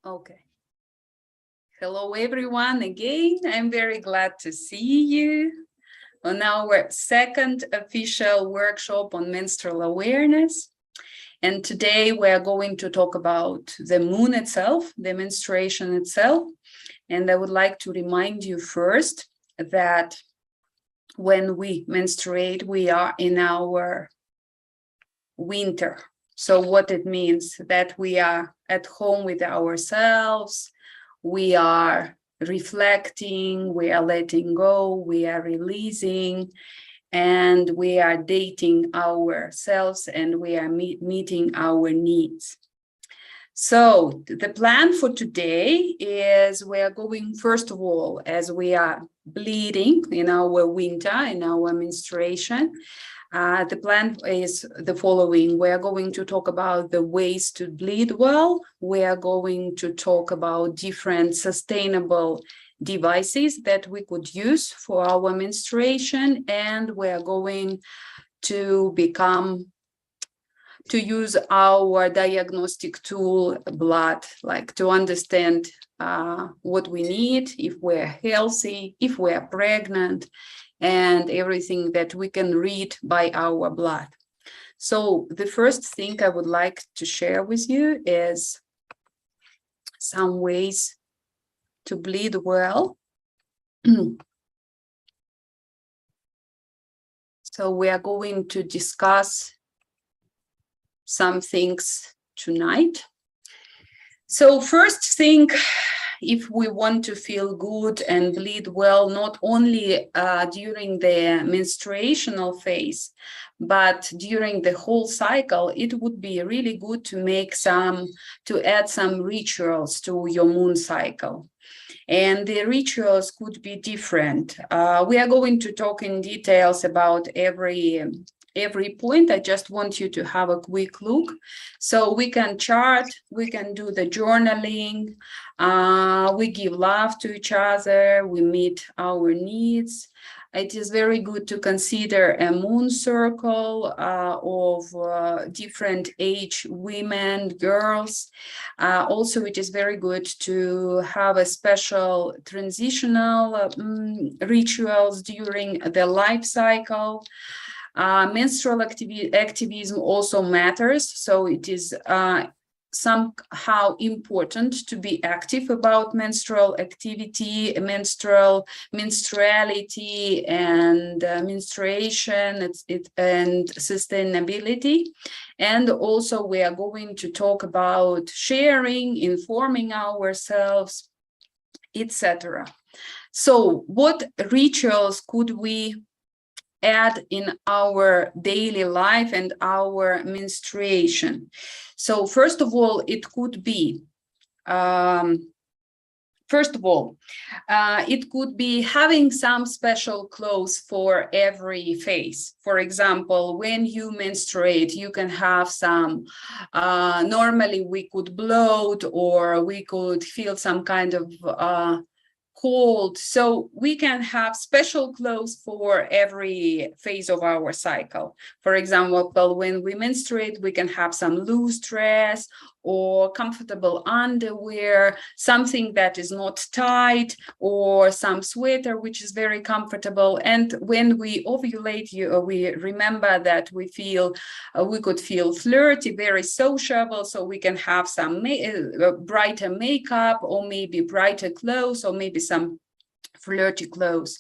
Okay. Hello, everyone. Again, I'm very glad to see you on our second official workshop on menstrual awareness. And today we are going to talk about the moon itself, the menstruation itself. And I would like to remind you first that when we menstruate, we are in our winter. So what it means that we are at home with ourselves, we are reflecting, we are letting go, we are releasing, and we are dating ourselves, and we are meeting our needs. So the plan for today is we are going, first of all, as we are bleeding in our winter, in our menstruation, the plan is the following. We are going to talk about the ways to bleed well. We are going to talk about different sustainable devices that we could use for our menstruation. And we are going to use our diagnostic tool, blood, like to understand what we need, if we're healthy, if we're pregnant, and everything that we can read by our blood. So the first thing I would like to share with you is some ways to bleed well. So we are going to discuss some things tonight. So first thing, if we want to feel good and bleed well, not only during the menstruational phase, but during the whole cycle, it would be really good to add some rituals to your moon cycle. And the rituals could be different. We are going to talk in details about every point. I just want you to have a quick look. So we can chart, we can do the journaling, we give love to each other, we meet our needs. It is very good to consider a moon circle of different age women, girls. Also, it is very good to have a special transitional rituals during the life cycle. Menstrual activism also matters, so it is somehow important to be active about menstrual activity, menstruality, and menstruation, and sustainability. And also we are going to talk about sharing, informing ourselves, etc. So what rituals could we add in our daily life and our menstruation? So first of all, it could be it could be having some special clothes for every phase. For example, when you menstruate, you can have some, normally we could bloat, or we could feel some kind of cold, so we can have special clothes for every phase of our cycle. For example, when we menstruate, we can have some loose dress or comfortable underwear, something that is not tight, or some sweater which is very comfortable. And when we ovulate, we remember that we could feel flirty, very sociable, so we can have some brighter makeup, or maybe brighter clothes, or maybe some flirty clothes.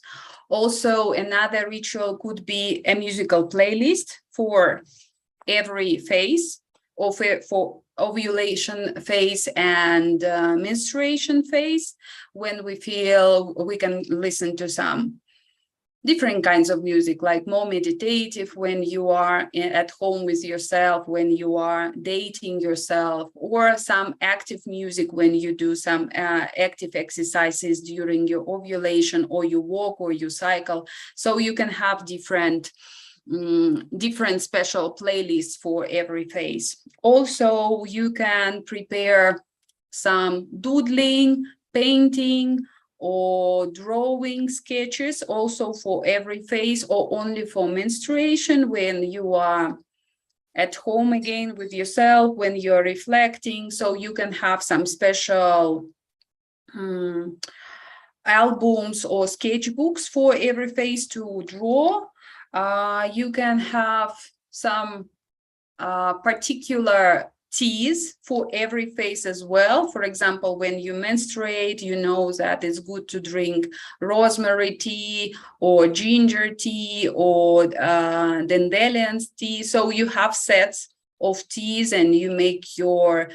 Also, another ritual could be a musical playlist for every phase, for ovulation phase and menstruation phase. When we feel, we can listen to some different kinds of music, like more meditative when you are at home with yourself, when you are dating yourself, or some active music when you do some active exercises during your ovulation, or you walk, or you cycle. So you can have different special playlists for every phase. Also, you can prepare some doodling, painting, or drawing sketches also for every phase, or only for menstruation when you are at home again with yourself when you're reflecting. So you can have some special albums or sketchbooks for every phase to draw. You can have some particular teas for every phase as well. For example, when you menstruate, you know that it's good to drink rosemary tea or ginger tea or dandelions tea. So you have sets of teas and you make your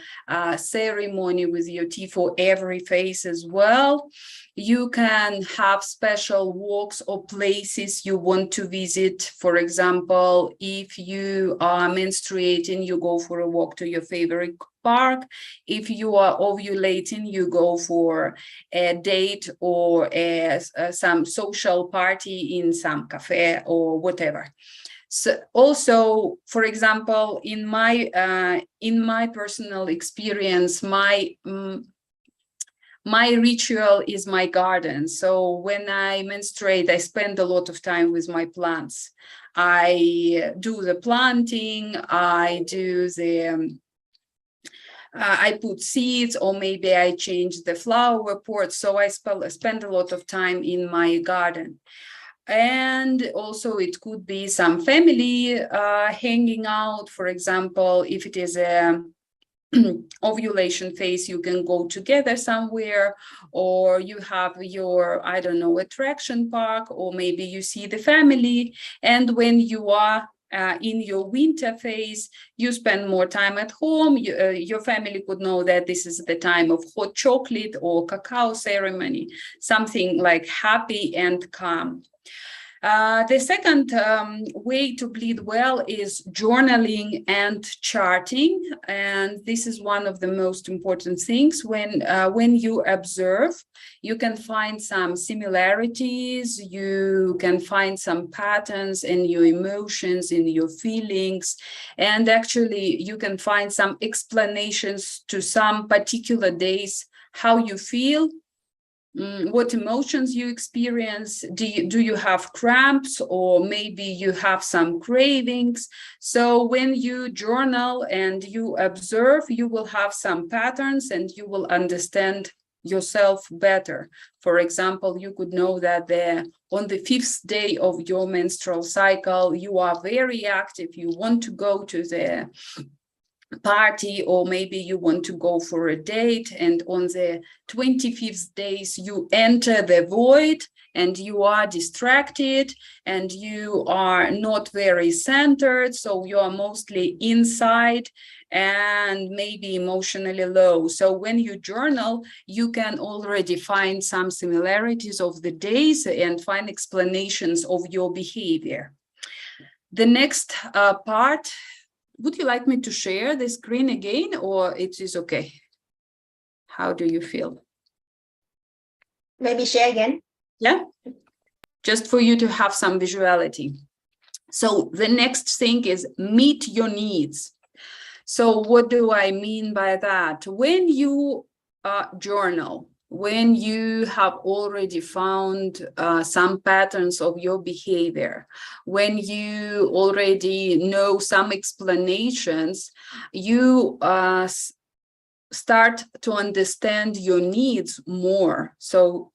ceremony with your tea for every phase as well. You can have special walks or places you want to visit. For example, if you are menstruating, you go for a walk to your favorite park. If you are ovulating, you go for a date or some social party in some cafe or whatever. So also, for example, in my personal experience, my ritual is my garden. So when I menstruate, I spend a lot of time with my plants. I do the planting, I do the I put seeds, or maybe I change the flower pot. So I spend a lot of time in my garden. And also it could be some family hanging out. For example, if it is a ovulation phase, you can go together somewhere, or you have your, I don't know, attraction park, or maybe you see the family. And when you are in your winter phase, you spend more time at home. Your family could know that this is the time of hot chocolate or cacao ceremony, something like happy and calm. The second way to bleed well is journaling and charting, and this is one of the most important things. When you observe, you can find some similarities, you can find some patterns in your emotions, in your feelings, and actually you can find some explanations to some particular days, how you feel, what emotions you experience. Do you have cramps, or maybe you have some cravings? So when you journal and you observe, you will have some patterns and you will understand yourself better. For example, you could know that on the 5th day of your menstrual cycle, you are very active, you want to go to the party, or maybe you want to go for a date, and on the 25th days you enter the void and you are distracted and you are not very centered, so you are mostly inside and maybe emotionally low. So when you journal, you can already find some similarities of the days and find explanations of your behavior. The next part, would you like me to share the screen again, or it is okay? How do you feel? Maybe share again. Yeah, just for you to have some visuality. So the next thing is meet your needs. So what do I mean by that? When you journal, when you have already found some patterns of your behavior, when you already know some explanations, you start to understand your needs more. So,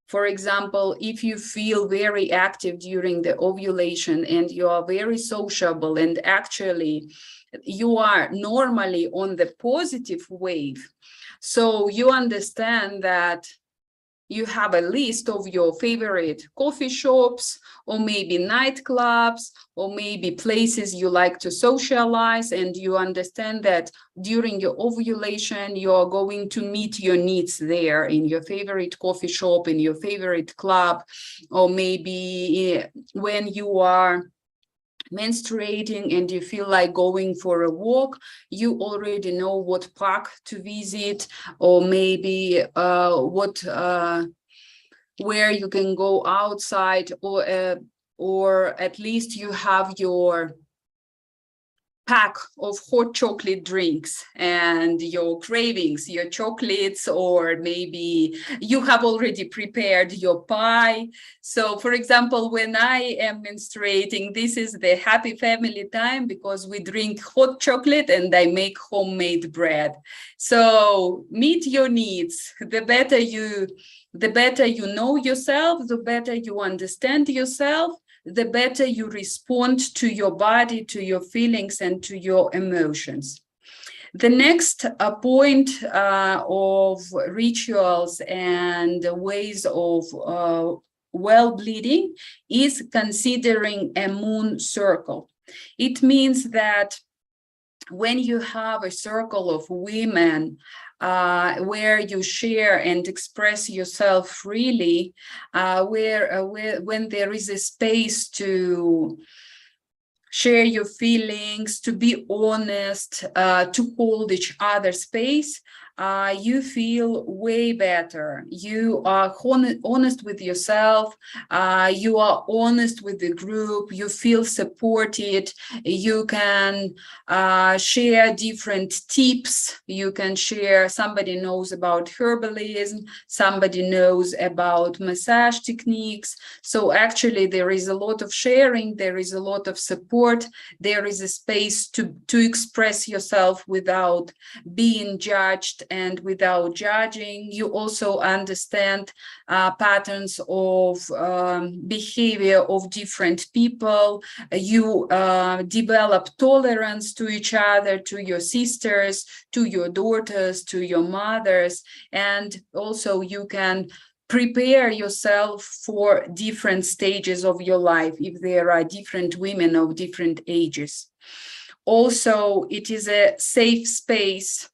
for example, if you feel very active during the ovulation and you are very sociable, and actually you are normally on the positive wave, so you understand that you have a list of your favorite coffee shops, or maybe nightclubs, or maybe places you like to socialize, and you understand that during your ovulation, you are going to meet your needs there in your favorite coffee shop, in your favorite club, or maybe when you are menstruating and you feel like going for a walk, you already know what park to visit, or maybe where you can go outside, or at least you have your pack of hot chocolate drinks and your cravings, your chocolates, or maybe you have already prepared your pie. So for example, when I am menstruating, this is the happy family time because we drink hot chocolate and I make homemade bread. So meet your needs. The better you know yourself, the better you understand yourself, the better you respond to your body, to your feelings, and to your emotions. The next point of rituals and ways of well bleeding is considering a moon circle. It means that when you have a circle of women where you share and express yourself freely, when there is a space to share your feelings, to be honest, to hold each other space, you feel way better. You are honest with yourself, you are honest with the group, you feel supported, you can share different tips, you can share, somebody knows about herbalism, somebody knows about massage techniques. So actually there is a lot of sharing, there is a lot of support, there is a space to express yourself without being judged and without judging. You also understand patterns of behavior of different people. You develop tolerance to each other, to your sisters, to your daughters, to your mothers, and also you can prepare yourself for different stages of your life if there are different women of different ages. Also, it is a safe space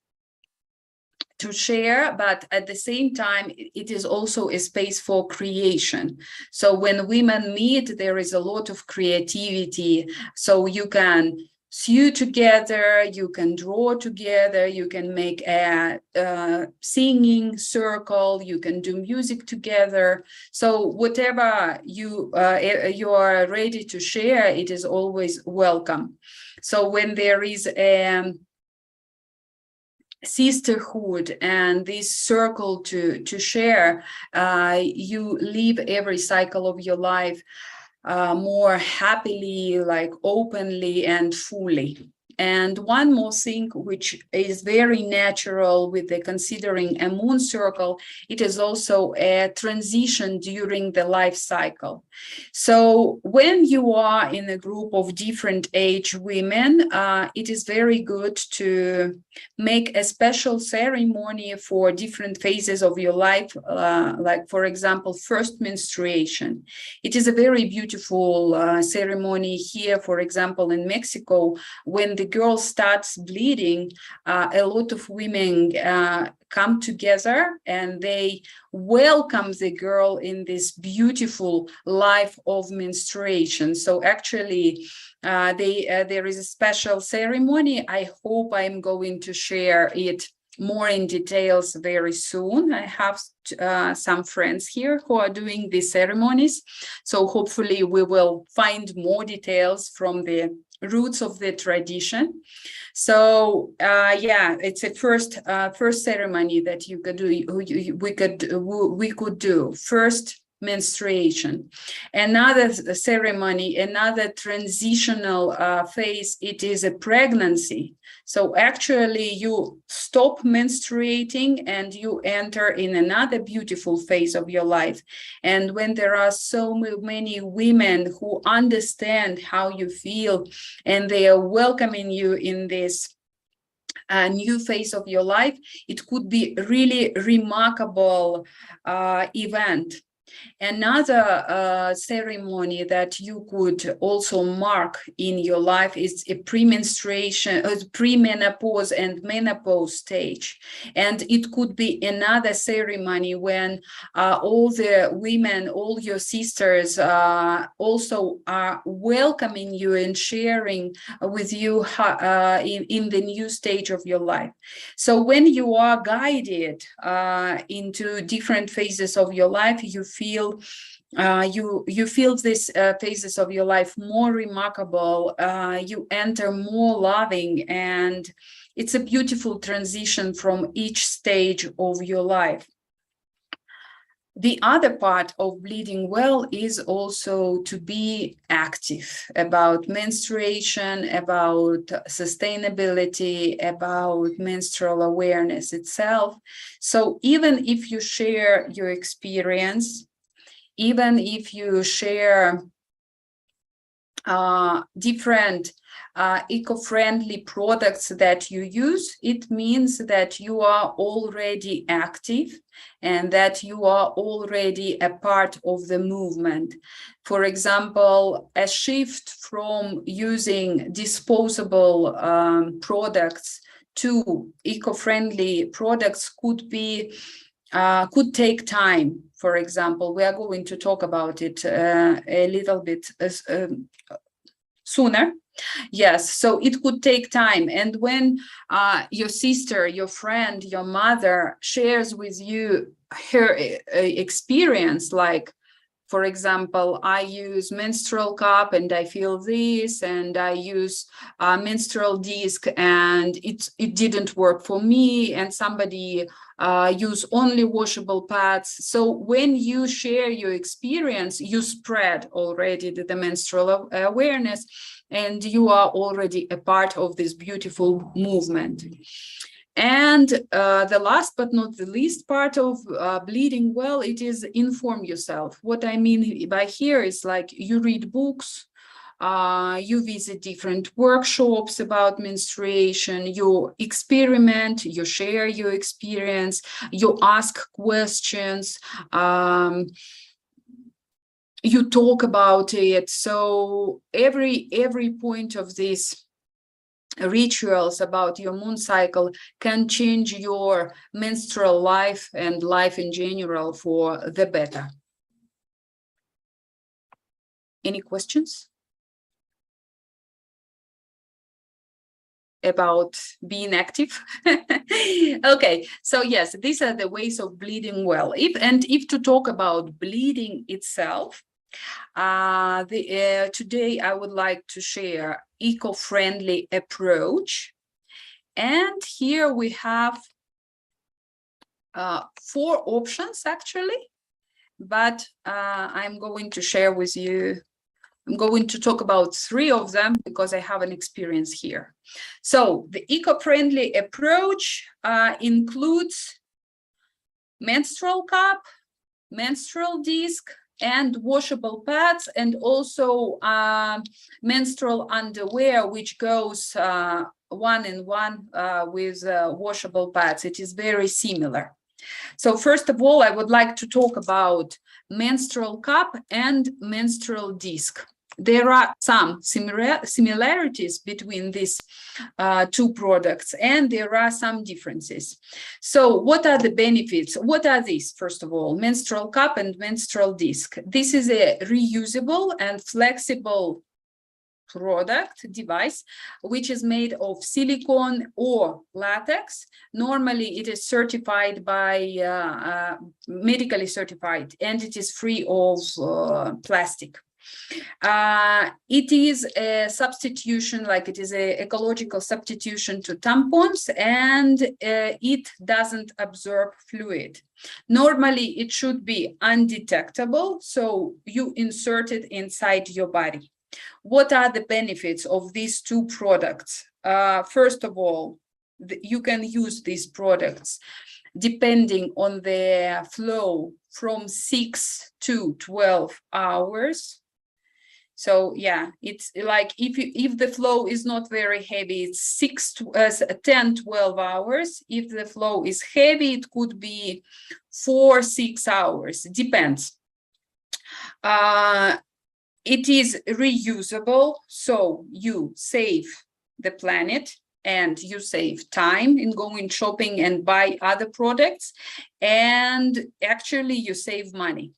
to share, but at the same time, it is also a space for creation. So when women meet, there is a lot of creativity. So you can sew together, you can draw together, you can make a singing circle, you can do music together. So whatever you are ready to share, it is always welcome. So when there is a sisterhood and this circle to share, you live every cycle of your life more happily, like openly and fully. And one more thing, which is very natural with the considering a moon circle, it is also a transition during the life cycle. So when you are in a group of different age women, it is very good to make a special ceremony for different phases of your life, like, for example, first menstruation. It is a very beautiful ceremony here, for example, in Mexico. When the girl starts bleeding, a lot of women come together and they welcome the girl in this beautiful life of menstruation. So actually, there is a special ceremony. I hope I'm going to share it more in details very soon. I have some friends here who are doing these ceremonies. So hopefully we will find more details from the roots of the tradition. So yeah, it's a first ceremony that you could do. We could do first menstruation. Another ceremony, another transitional phase, it is a pregnancy. So actually you stop menstruating and you enter in another beautiful phase of your life. And when there are so many women who understand how you feel and they are welcoming you in this new phase of your life, it could be really remarkable event. Another ceremony that you could also mark in your life is a premenstruation, premenopause and menopause stage. And it could be another ceremony when all the women, all your sisters also are welcoming you and sharing with you in the new stage of your life. So when you are guided into different phases of your life, you feel you feel these phases of your life more remarkable, you enter more loving, and it's a beautiful transition from each stage of your life. The other part of bleeding well is also to be active about menstruation, about sustainability, about menstrual awareness itself. So even if you share your experience, even if you share different eco-friendly products that you use, it means that you are already active and that you are already a part of the movement. For example, a shift from using disposable products to eco-friendly products could take time. For example, we are going to talk about it a little bit sooner. Yes, so it could take time. And when your sister, your friend, your mother shares with you her experience, like, for example, I use menstrual cup and I feel this, and I use menstrual disc and it didn't work for me, and somebody use only washable pads. So when you share your experience, you spread already the menstrual awareness, and you are already a part of this beautiful movement. And the last but not the least part of bleeding well, it is inform yourself. What I mean by here is like you read books, you visit different workshops about menstruation, you experiment, you share your experience, you ask questions, you talk about it. So every point of this rituals about your moon cycle can change your menstrual life and life in general for the better. Any questions about being active? Okay, so yes, these are the ways of bleeding well. If to talk about bleeding itself, today I would like to share eco-friendly approach, and here we have 4 options actually, but I'm going to share with you. I'm going to talk about 3 of them because I have an experience here. So the eco-friendly approach includes menstrual cup, menstrual disc, and washable pads, and also menstrual underwear, which goes one in one with washable pads. It is very similar. So first of all, I would like to talk about menstrual cup and menstrual disc. There are some similarities between these 2 products, and there are some differences. So what are the benefits? What are these? First of all, menstrual cup and menstrual disc. This is a reusable and flexible product device, which is made of silicone or latex. Normally it is certified by medically certified, and it is free of plastic. It is a substitution, like it is an ecological substitution to tampons, and it doesn't absorb fluid. Normally it should be undetectable, so you insert it inside your body. What are the benefits of these 2 products? First of all, you can use these products depending on the flow from 6 to 12 hours. So yeah, it's like if the flow is not very heavy, it's 10-12 hours. If the flow is heavy, it could be 4-6 hours, depends. It is reusable, so you save the planet and you save time in going shopping and buy other products, and actually you save money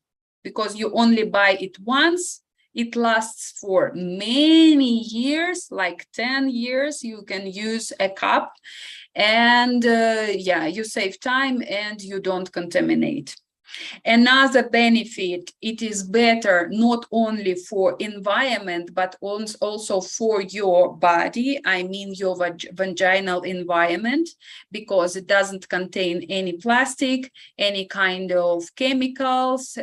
because you only buy it once. It lasts for many years, like 10 years. You can use a cup, and yeah, you save time and you don't contaminate. Another benefit, it is better not only for environment, but also for your body. I mean your vaginal environment, because it doesn't contain any plastic, any kind of chemicals,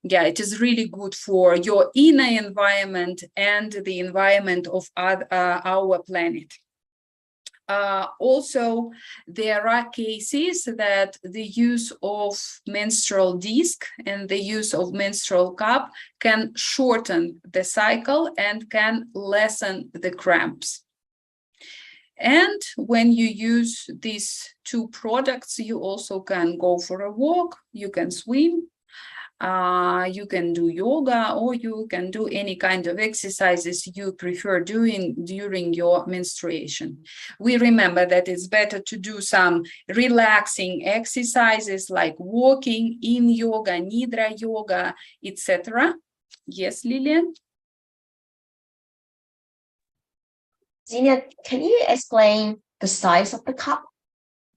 yeah, it is really good for your inner environment and the environment of our planet. Also, there are cases that the use of menstrual disc and the use of menstrual cup can shorten the cycle and can lessen the cramps. And when you use these two products, you also can go for a walk, you can swim, you can do yoga, or you can do any kind of exercises you prefer doing during your menstruation. We remember that it's better to do some relaxing exercises like walking, in yoga, nidra yoga, etc. Yes, Lillian? Xenia, can you explain the size of the cup?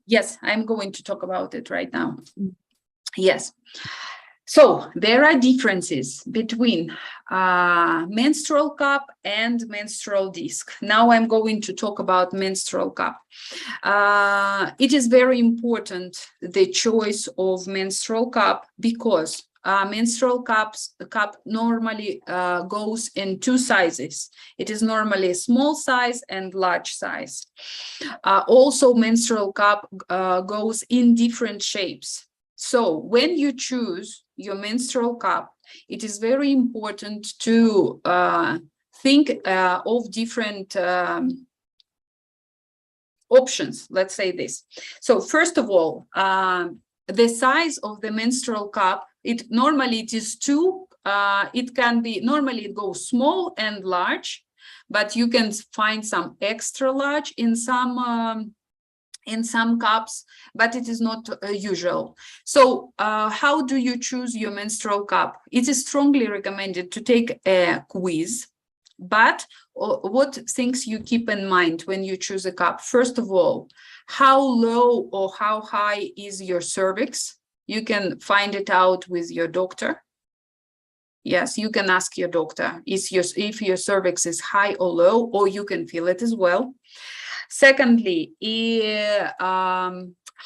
Yes, I'm going to talk about it right now. Yes. So there are differences between menstrual cup and menstrual disc. Now I'm going to talk about menstrual cup. It is very important, the choice of menstrual cup, because menstrual cup normally goes in two sizes. It is normally a small size and large size. Also, menstrual cup goes in different shapes. So when you choose your menstrual cup, it is very important to think of different options, let's say this. So first of all, the size of the menstrual cup, normally it is two. It can be, normally it goes small and large, but you can find some extra large in some cups, but it is not usual. So how do you choose your menstrual cup? It is strongly recommended to take a quiz, but what things you keep in mind when you choose a cup? First of all, how low or how high is your cervix? You can find it out with your doctor. Yes, you can ask your doctor if your cervix is high or low, or you can feel it as well. Secondly,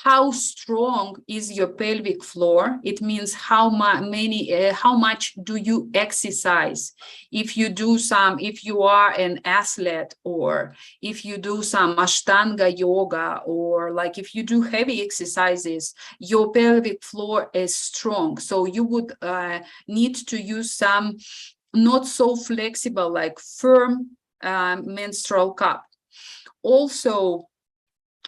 how strong is your pelvic floor? It means how much do you exercise? If you are an athlete, or if you do some Ashtanga yoga, or like if you do heavy exercises, your pelvic floor is strong. So you would need to use some not so flexible, like firm menstrual cup. Also,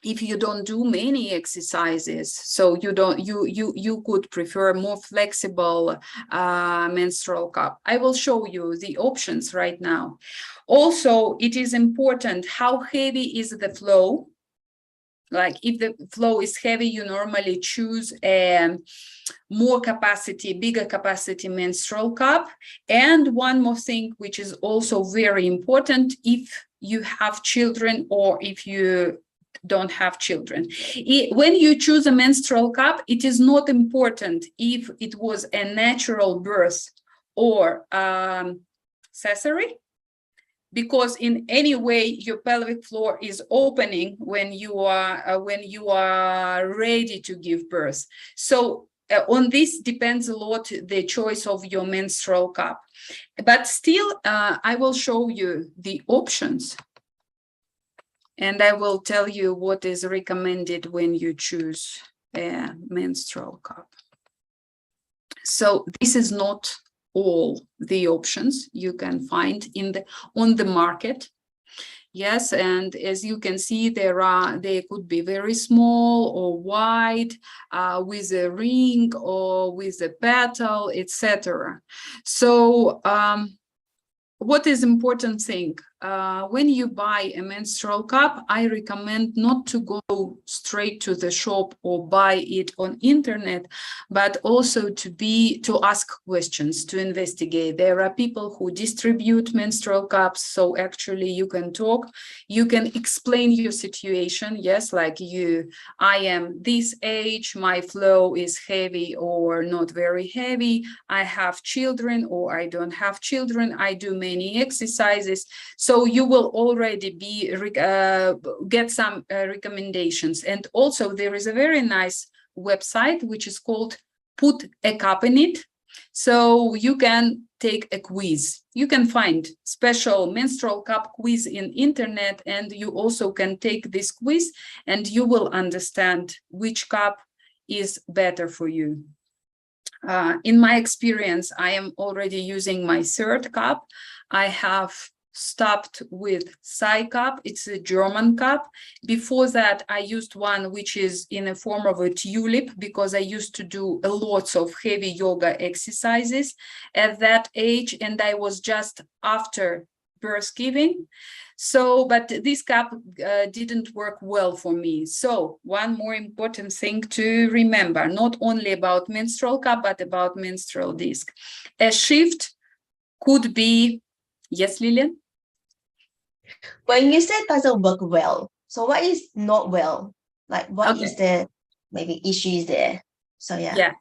if you don't do many exercises, so you could prefer more flexible menstrual cup. I will show you the options right now. Also, it is important how heavy is the flow. Like if the flow is heavy, you normally choose a more capacity, bigger capacity menstrual cup. And one more thing, which is also very important, if you have children or if you don't have children. When you choose a menstrual cup, it is not important if it was a natural birth or cesarean, because in any way your pelvic floor is opening when you are ready to give birth. So on this depends a lot the choice of your menstrual cup. But still, I will show you the options. And I will tell you what is recommended when you choose a menstrual cup. So this is not all the options you can find on the market. Yes, and as you can see, they could be very small or wide, with a ring or with a petal, etc. So what is important thing? when you buy a menstrual cup, I recommend not to go straight to the shop or buy it on internet, but also to ask questions, to investigate. There are people who distribute menstrual cups, so actually you can talk, you can explain your situation. Yes, like I am this age, my flow is heavy or not very heavy, I have children or I don't have children, I do many exercises. So you will already get some recommendations. And also there is a very nice website which is called Put a Cup in It. So you can take a quiz. You can find special menstrual cup quiz in internet, and you also can take this quiz and you will understand which cup is better for you. In my experience, I am already using my third cup. I have stopped with Psy cup. It's a German cup. Before that, I used one which is in a form of a tulip, because I used to do a lot of heavy yoga exercises at that age, and I was just after birth giving. So, but this cup didn't work well for me. So one more important thing to remember, not only about menstrual cup, but about menstrual disc. A shift could be, yes, Lillian? When you said doesn't work well, so what is not well? Like what is the maybe issues there? So yeah. Yeah.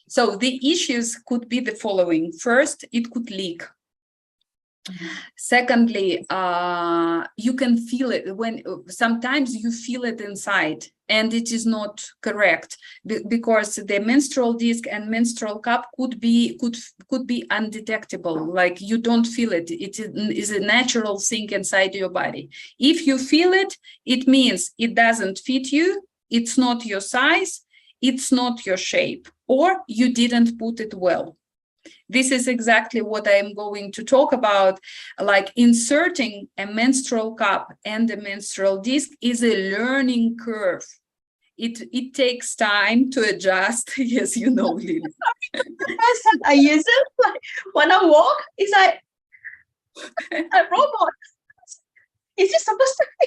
So the issues could be the following. First, it could leak. Secondly, you can feel it when sometimes you feel it inside, and it is not correct because the menstrual disc and menstrual cup could be undetectable. Like you don't feel it. It is a natural thing inside your body. If you feel it, it means it doesn't fit you. It's not your size. It's not your shape, or you didn't put it well. This is exactly what I am going to talk about. Like inserting a menstrual cup and a menstrual disc is a learning curve. It takes time to adjust. Yes, you know, Lily. The first time I use it, like when I walk, it's like a robot. Is it supposed to be?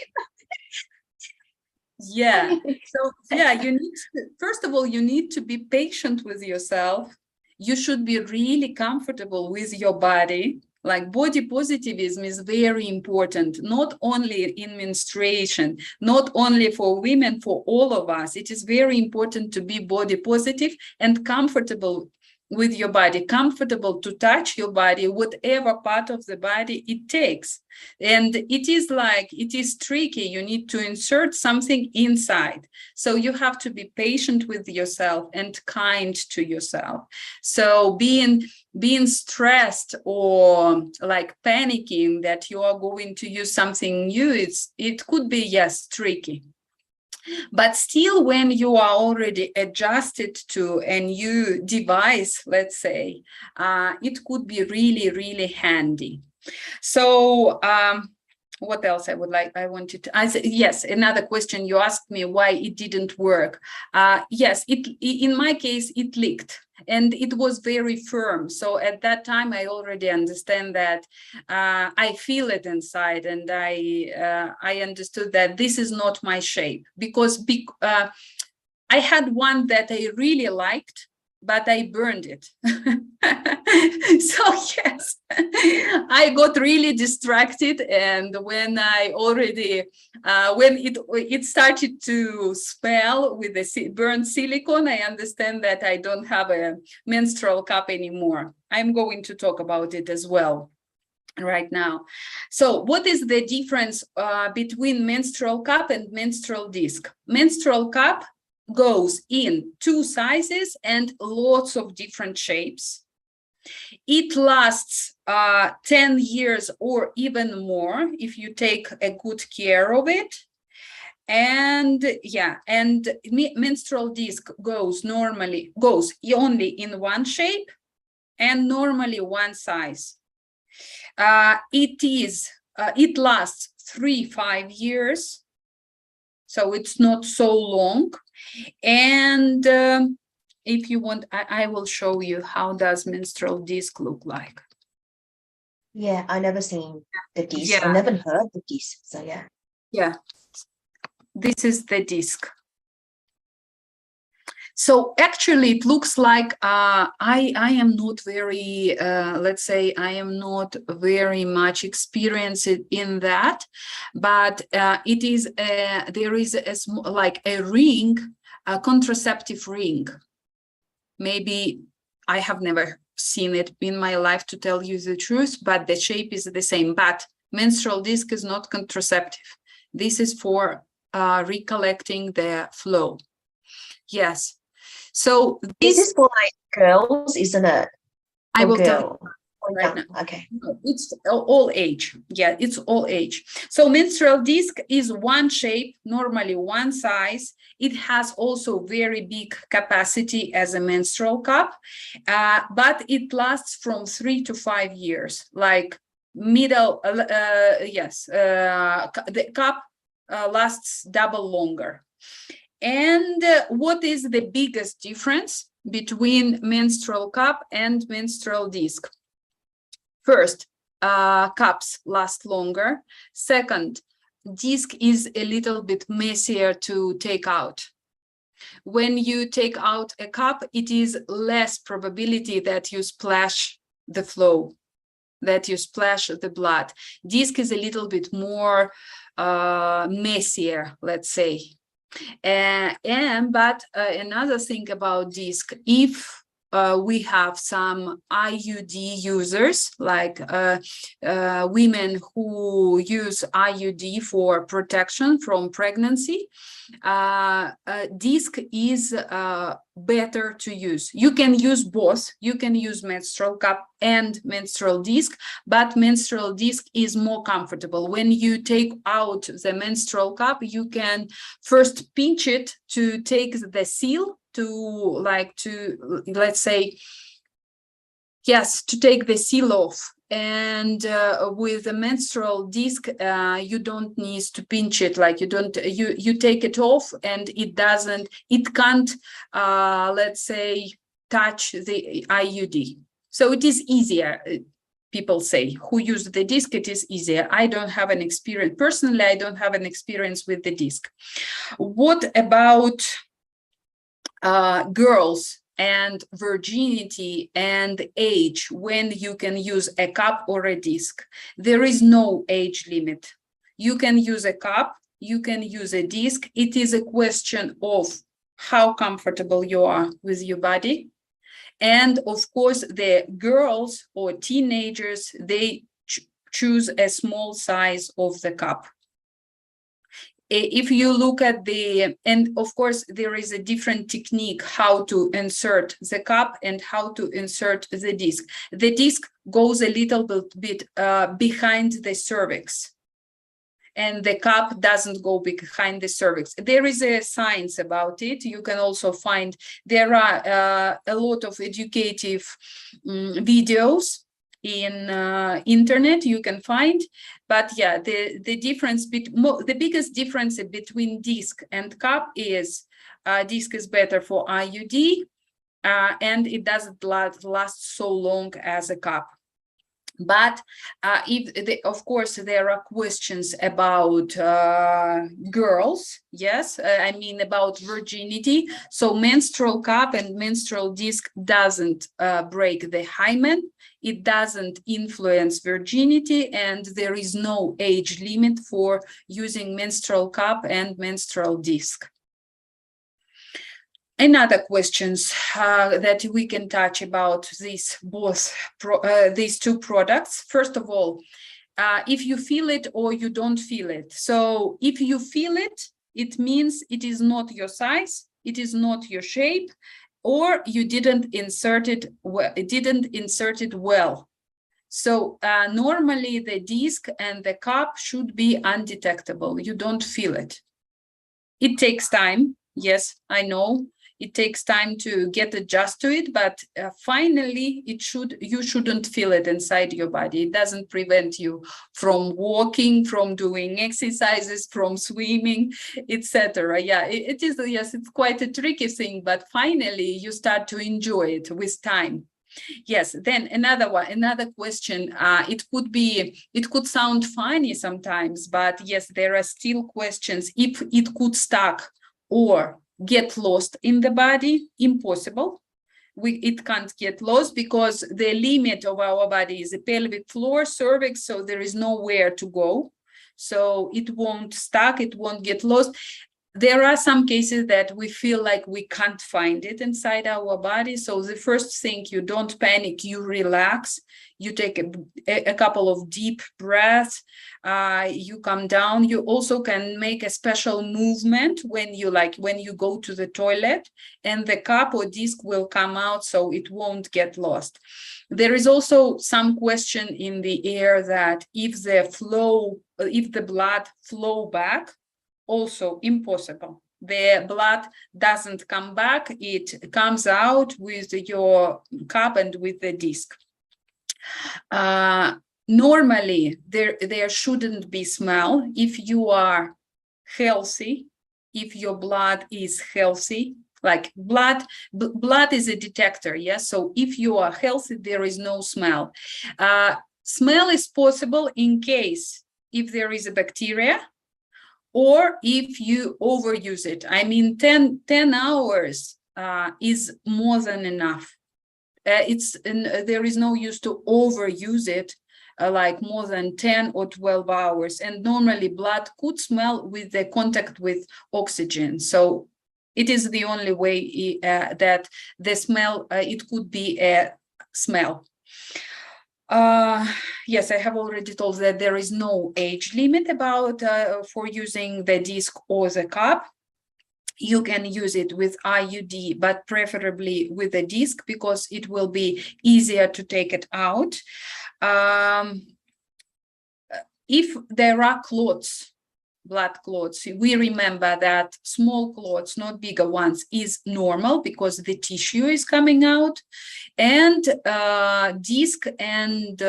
Yeah. So yeah, you need to, first of all, you need to be patient with yourself. You should be really comfortable with your body. Like body positivism is very important, not only in menstruation, not only for women, for all of us. It is very important to be body positive and comfortable with your body, comfortable to touch your body, whatever part of the body it takes. And it is tricky. You need to insert something inside. So you have to be patient with yourself and kind to yourself. So being stressed or like panicking that you are going to use something new, it could be, yes, tricky. But still, when you are already adjusted to a new device, let's say, it could be really, really handy. So what else yes, another question you asked me why it didn't work. Yes, in my case, it leaked. And it was very firm. So at that time, I already understand that I feel it inside, and I understood that this is not my shape, because I had one that I really liked, but I burned it. So yes, I got really distracted, and when I already when it started to spell with the burned silicone, I understand that I don't have a menstrual cup anymore. I'm going to talk about it as well right now. So what is the difference between menstrual cup and menstrual disc? Menstrual cup goes in 2 sizes and lots of different shapes. It lasts 10 years or even more if you take a good care of it. And yeah, and menstrual disc goes only in one shape and normally one size. It lasts 3-5 years, so it's not so long. And if you want, I will show you how does menstrual disc look like. Yeah, I never seen the disc. I Yeah, never heard the disc. So yeah. yeah. This is the disc. So actually, it looks like I am not very, let's say, I am not very much experienced in that, but it is there is like a ring, a contraceptive ring. Maybe I have never seen it in my life, to tell you the truth, but the shape is the same. But menstrual disc is not contraceptive. This is for recollecting the flow. Yes. So This is for like girls, isn't it? I For will tell you girl. Or right young. now. Okay. No, it's all age. Yeah, it's all age. So menstrual disc is one shape, normally one size. It has also very big capacity as a menstrual cup, but it lasts from 3 to 5 years. Like middle, yes, the cup lasts double longer. And what is the biggest difference between menstrual cup and menstrual disc? First, cups last longer. Second, disc is a little bit messier to take out. When you take out a cup, it is less probability that you splash the flow, that you splash the blood. Disc is a little bit more messier, let's say. But another thing about disc, if we have some IUD users, like women who use IUD for protection from pregnancy, disc is better to use. You can use both. You can use menstrual cup and menstrual disc, but menstrual disc is more comfortable. When you take out the menstrual cup, you can first pinch it to take the seal, let's say, yes, to take the seal off. And with the menstrual disc, you don't need to pinch it. Like you take it off, and it can't, let's say, touch the IUD. So it is easier. People say who use the disc, it is easier. I don't have an experience personally. I don't have an experience with the disc. What about girls and virginity and age, when you can use a cup or a disc? There is no age limit. You can use a cup, you can use a disc. It is a question of how comfortable you are with your body. And of course, the girls or teenagers, they choose a small size of the cup. If you look at and of course, there is a different technique how to insert the cup and how to insert the disc. The disc goes a little bit behind the cervix, and the cup doesn't go behind the cervix. There is a science about it. You can also find, there are a lot of educative videos in internet you can find. But yeah, the biggest difference between disc and cup is disc is better for IUD, and it doesn't last so long as a cup. But of course, there are questions about girls. Yes, I mean about virginity. So menstrual cup and menstrual disc doesn't break the hymen. It doesn't influence virginity, and there is no age limit for using menstrual cup and menstrual disc. Another questions that we can touch about these two products. First of all, if you feel it or you don't feel it. So if you feel it, it means it is not your size, it is not your shape, or you didn't insert it well. So normally the disc and the cup should be undetectable. You don't feel it. It takes time. Yes, I know. It takes time to get adjusted to it, but finally you shouldn't feel it inside your body. It doesn't prevent you from walking, from doing exercises, from swimming, etc. Yeah, it is, yes, it's quite a tricky thing, but finally you start to enjoy it with time. Yes, then another question. It could sound funny sometimes, but yes, there are still questions. If it could stuck or get lost in the body, impossible. It can't get lost because the limit of our body is the pelvic floor, cervix, so there is nowhere to go. So it won't stuck, it won't get lost. There are some cases that we feel like we can't find it inside our body. So the first thing, you don't panic, you relax, you take a couple of deep breaths, you come down. You also can make a special movement when you go to the toilet, and the cup or disc will come out so it won't get lost. There is also some question in the air that if the blood flow back, also impossible. The blood doesn't come back, it comes out with your cup and with the disc. Normally, there shouldn't be smell if you are healthy, if your blood is healthy. Like blood is a detector, yes? So if you are healthy, there is no smell. Smell is possible in case if there is a bacteria, or if you overuse it. I mean, 10 hours is more than enough. There is no use to overuse it like more than 10 or 12 hours. And normally blood could smell with the contact with oxygen. So it is the only way that the smell, it could be a smell. Yes, I have already told that there is no age limit about for using the disc or the cup. You can use it with IUD, but preferably with a disc because it will be easier to take it out. If there are clots, blood clots, we remember that small clots, not bigger ones, is normal because the tissue is coming out. And disc and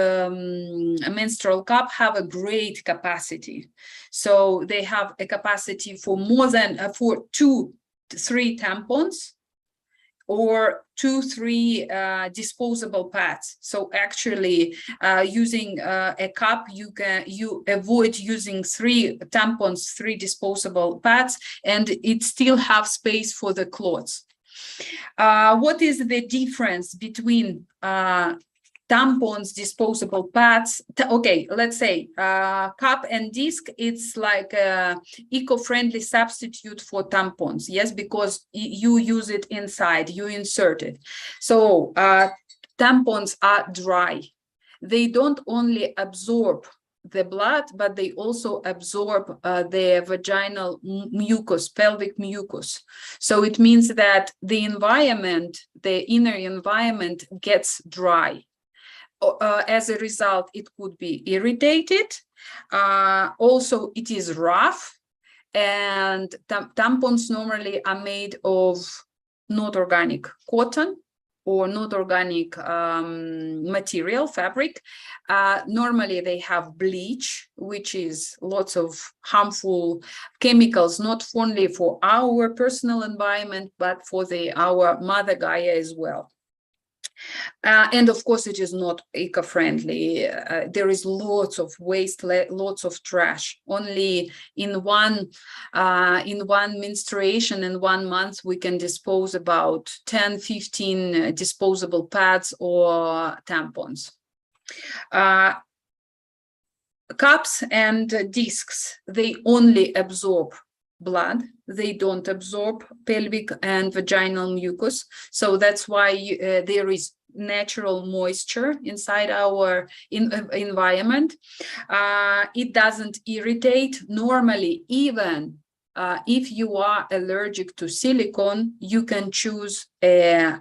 menstrual cup have a great capacity. So they have a capacity for more than for 2 to 3 tampons or 2-3 disposable pads. So actually using a cup, you avoid using 3 tampons, 3 disposable pads, and it still have space for the clots. What is the difference between tampons, disposable pads? Okay, let's say cup and disc, it's like a eco-friendly substitute for tampons, yes, because you use it inside, you insert it. So tampons are dry. They don't only absorb the blood, but they also absorb the vaginal mucus, pelvic mucus. So it means that the environment, the inner environment gets dry. As a result, it could be irritated. Also, it is rough, and tampons normally are made of not organic cotton or not organic material, fabric. Normally they have bleach, which is lots of harmful chemicals, not only for our personal environment, but for our mother Gaia as well. And of course, it is not eco-friendly. There is lots of waste, lots of trash. Only in one menstruation in 1 month, we can dispose about 10-15 disposable pads or tampons. Cups and discs, they only absorb blood. They don't absorb pelvic and vaginal mucus. So that's why there is natural moisture inside our environment. It doesn't irritate. Normally, even if you are allergic to silicone, you can choose a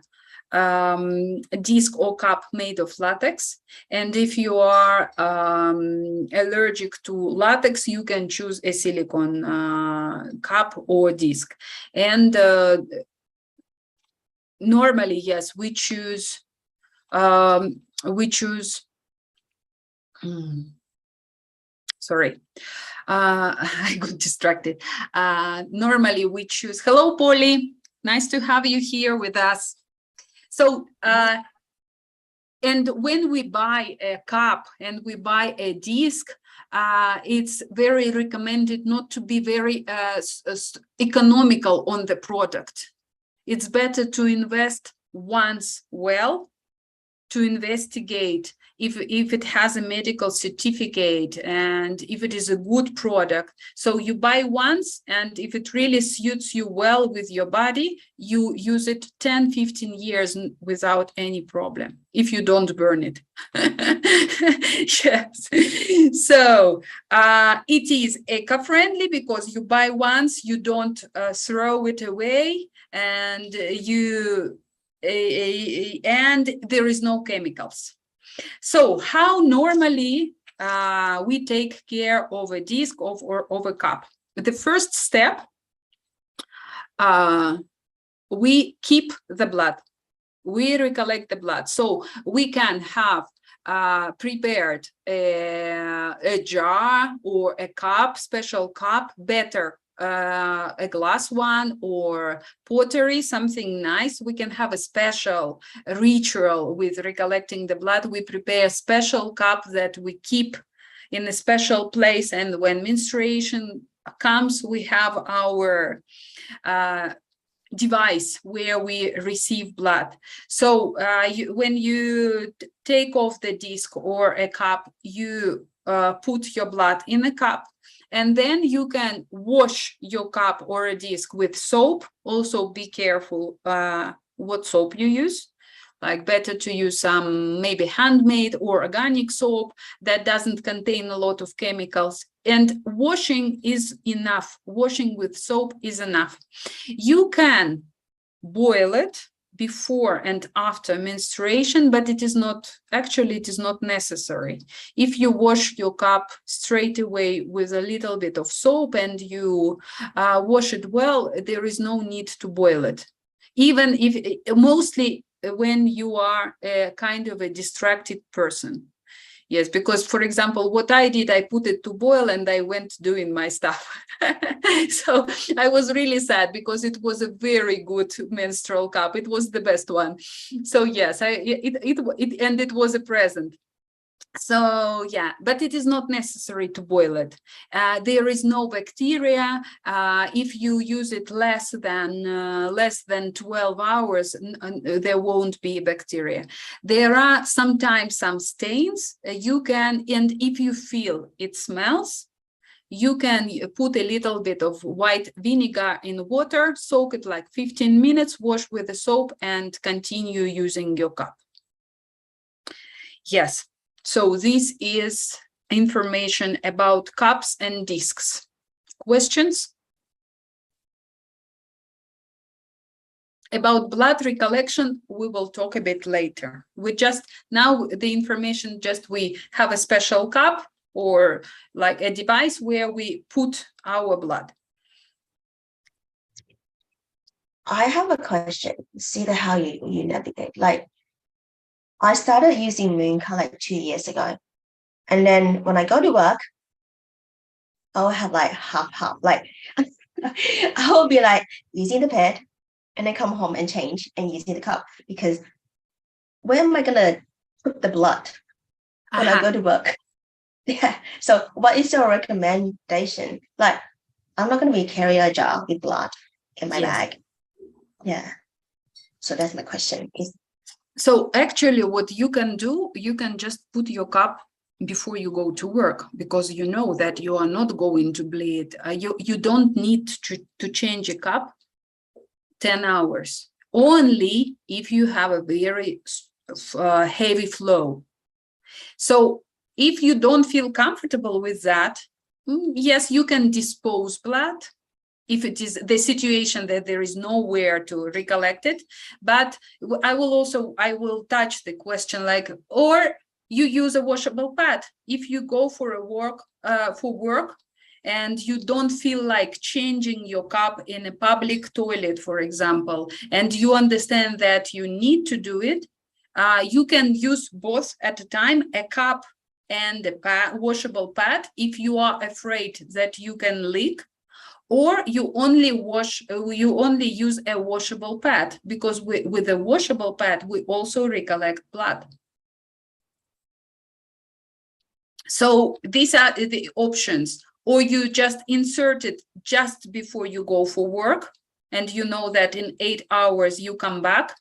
disc or cup made of latex. And if you are allergic to latex, you can choose a silicone cup or disc. And normally, yes, we choose sorry, I got distracted. Normally we choose, hello, Polly, nice to have you here with us. So And when we buy a cup and we buy a disc, it's very recommended not to be very economical on the product. It's better to invest once well, to investigate if it has a medical certificate and if it is a good product. So you buy once, and if it really suits you well with your body, you use it 10, 15 years without any problem, if you don't burn it. Yes. So it is eco-friendly because you buy once, you don't throw it away, and and there is no chemicals. So how normally we take care of a disc or of a cup? The first step, we keep the blood. We recollect the blood. So we can have prepared a jar or a cup, special cup, better a glass one or pottery, something nice. We can have a special ritual with recollecting the blood. We prepare a special cup that we keep in a special place, and when menstruation comes, we have our device where we receive blood. So when you take off the disc or a cup, you put your blood in a cup, and then you can wash your cup or a disc with soap. Also be careful what soap you use. Like, better to use some maybe handmade or organic soap that doesn't contain a lot of chemicals. And washing is enough. Washing with soap is enough. You can boil it before and after menstruation, but it is not necessary. If you wash your cup straight away with a little bit of soap and you wash it well, there is no need to boil it. Even if, mostly when you are a kind of a distracted person. Yes, because, for example, what I did, I put it to boil and I went doing my stuff. So I was really sad because it was a very good menstrual cup. It was the best one. So yes, it was a present. So yeah, but it is not necessary to boil it. There is no bacteria. If you use it less than 12 hours, there won't be bacteria. There are sometimes some stains. You can, and if you feel it smells, you can put a little bit of white vinegar in water, soak it like 15 minutes, wash with the soap, and continue using your cup. Yes. So this is information about cups and discs. Questions? About blood recollection, we will talk a bit later. We just, now the information, just we have a special cup or like a device where we put our blood. I have a question. See how you navigate. Like, I started using Mooncar like 2 years ago. And then when I go to work, I'll have like half. Like, I'll be like using the pad and then come home and change and using the cup, because where am I going to put the blood when I go to work? Yeah. So what is your recommendation? Like, I'm not going to be carrying a jar with blood in my bag. Yeah. So that's my question. So actually what you can do, you can just put your cup before you go to work, because you know that you are not going to bleed. You don't need to change a cup 10 hours, only if you have a very heavy flow. So if you don't feel comfortable with that, yes, you can dispose blood if it is the situation that there is nowhere to recollect it. But I will touch the question, like, or you use a washable pad. If you go for work and you don't feel like changing your cup in a public toilet, for example, and you understand that you need to do it, you can use both at a time, a cup and a washable pad, if you are afraid that you can leak. Or you only use a washable pad, because with a washable pad we also recollect blood. So these are the options. Or you just insert it just before you go for work, and you know that in 8 hours you come back.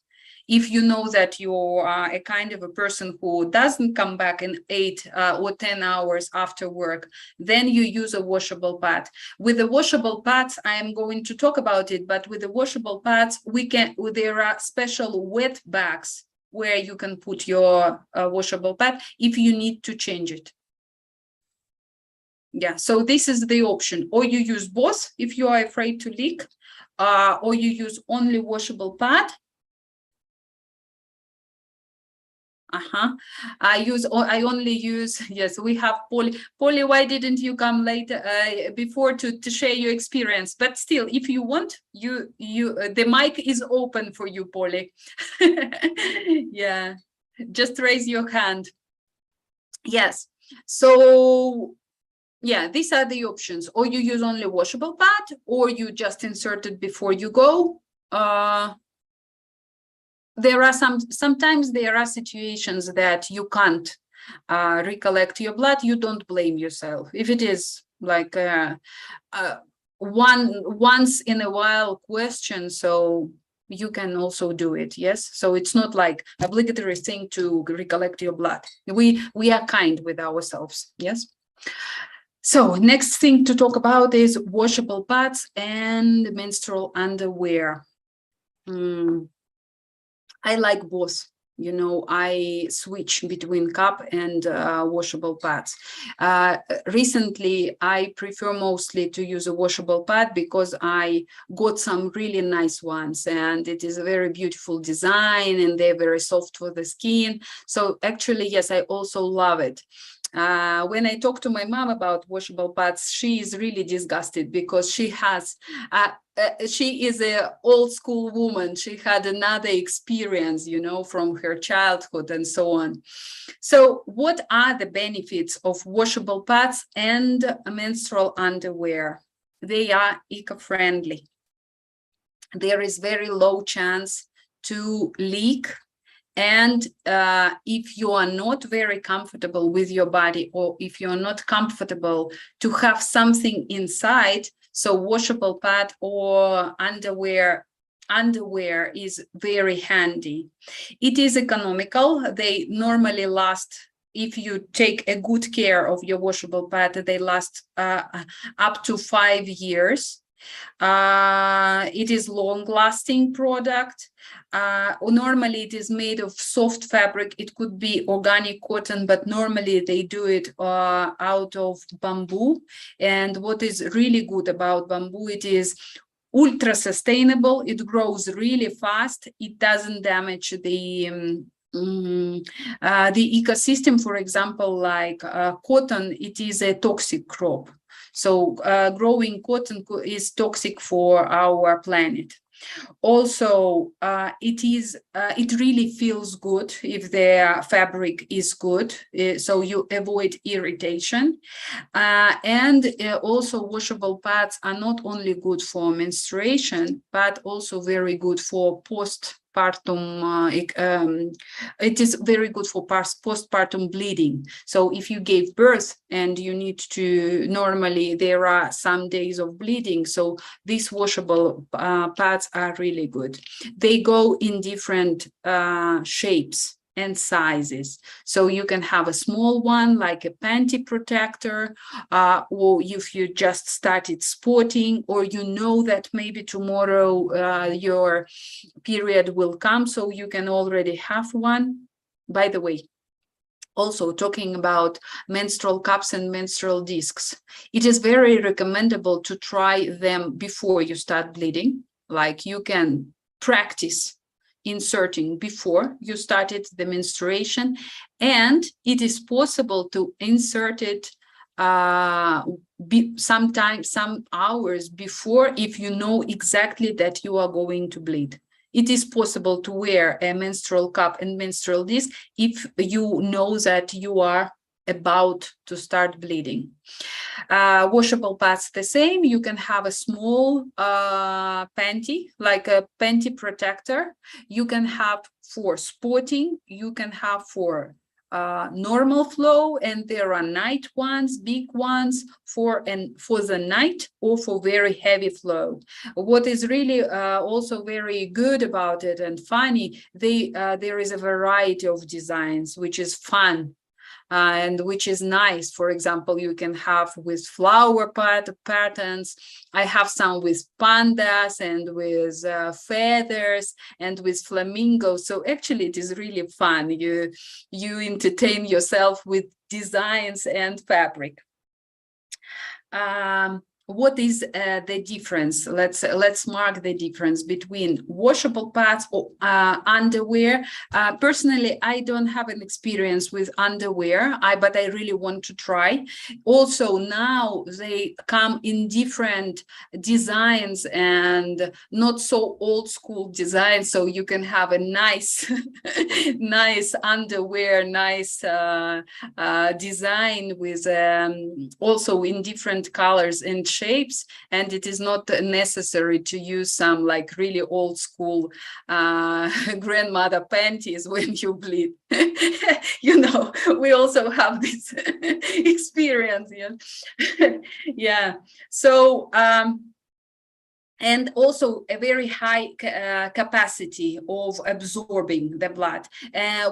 If you know that you are a kind of a person who doesn't come back in 8 or 10 hours after work, then you use a washable pad. With the washable pads, I am going to talk about it, but with the washable pads, there are special wet bags where you can put your washable pad if you need to change it. Yeah, so this is the option. Or you use both if you are afraid to leak, or you use only washable pad. I only use, yes, we have Polly. Polly, why didn't you come later before to share your experience? But still, if you want, the mic is open for you, Polly. Yeah, just raise your hand. Yes, so yeah, these are the options. Or you use only washable pad, or you just insert it before you go. There are sometimes there are situations that you can't recollect your blood. You don't blame yourself. If it is like once in a while question, so you can also do it. Yes, so it's not like obligatory thing to recollect your blood. We are kind with ourselves. Yes. So next thing to talk about is washable pads and menstrual underwear. I like both. You know, I switch between cup and washable pads. Recently, I prefer mostly to use a washable pad because I got some really nice ones, and it is a very beautiful design, and they're very soft for the skin. So actually, yes, I also love it. When I talk to my mom about washable pads, she is really disgusted because she has she is an old school woman. She had another experience, you know, from her childhood and so on. So what are the benefits of washable pads and menstrual underwear? They are eco-friendly. There is very low chance to leak. And if you are not very comfortable with your body, or if you're not comfortable to have something inside, so washable pad or underwear is very handy. It is economical. They normally last, if you take a good care of your washable pad, they last up to 5 years. It is long-lasting product. Normally it is made of soft fabric. It could be organic cotton, but normally they do it out of bamboo. And what is really good about bamboo, it is ultra sustainable. It grows really fast. It doesn't damage the ecosystem. For example, like cotton, it is a toxic crop. So growing cotton is toxic for our planet. Also, it really feels good if the fabric is good, so you avoid irritation. And also washable pads are not only good for menstruation, but also very good for postpartum. It is very good for postpartum bleeding. So if you gave birth and you need to, normally there are some days of bleeding, so these washable pads are really good. They go in different shapes and sizes. So you can have a small one like a panty protector, or if you just started sporting, or you know that maybe tomorrow your period will come, so you can already have one. By the way, also talking about menstrual cups and menstrual discs, it is very recommendable to try them before you start bleeding. Like you can practice inserting before you started the menstruation, and it is possible to insert it sometimes some hours before, if you know exactly that you are going to bleed. It is possible to wear a menstrual cup and menstrual disc if you know that you are about to start bleeding. Washable pads, the same. You can have a small panty, like a panty protector. You can have for sporting, you can have for normal flow, and there are night ones, big ones for the night or for very heavy flow. What is really also very good about it and funny, there is a variety of designs, which is fun. And which is nice. For example, you can have with flower patterns. I have some with pandas and with feathers and with flamingos. So actually, it is really fun. You entertain yourself with designs and fabric. What is the difference? Let's mark the difference between washable pads or underwear. Personally, I don't have an experience with underwear, but I really want to try. Also, now they come in different designs and not so old school designs, so you can have a nice, nice underwear, nice design with also in different colors and shapes, and it is not necessary to use some like really old school grandmother panties when you bleed. You know, we also have this experience. Yeah. Yeah. So and also a very high capacity of absorbing the blood.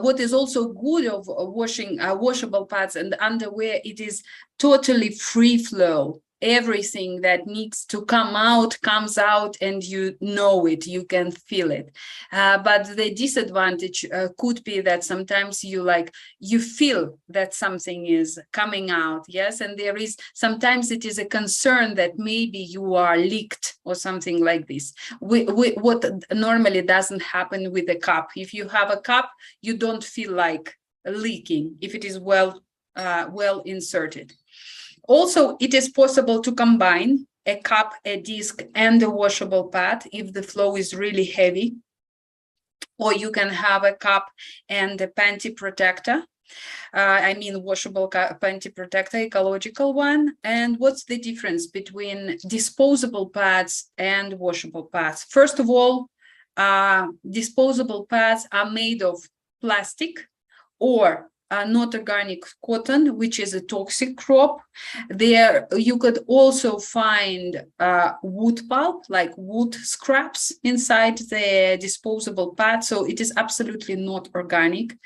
What is also good of washing washable pads and underwear, it is totally free flow. Everything that needs to come out comes out, and you know it, you can feel it. But the disadvantage could be that sometimes you feel that something is coming out, yes, and there is sometimes it is a concern that maybe you are leaked or something like this. What normally doesn't happen with a cup. If you have a cup, you don't feel like leaking if it is well inserted. Also, it is possible to combine a cup, a disc, and a washable pad if the flow is really heavy. Or you can have a cup and a panty protector. I mean, washable panty protector, ecological one. And what's the difference between disposable pads and washable pads? First of all, disposable pads are made of plastic or not organic cotton, which is a toxic crop. There you could also find wood pulp, like wood scraps inside the disposable pad. So it is absolutely not organic.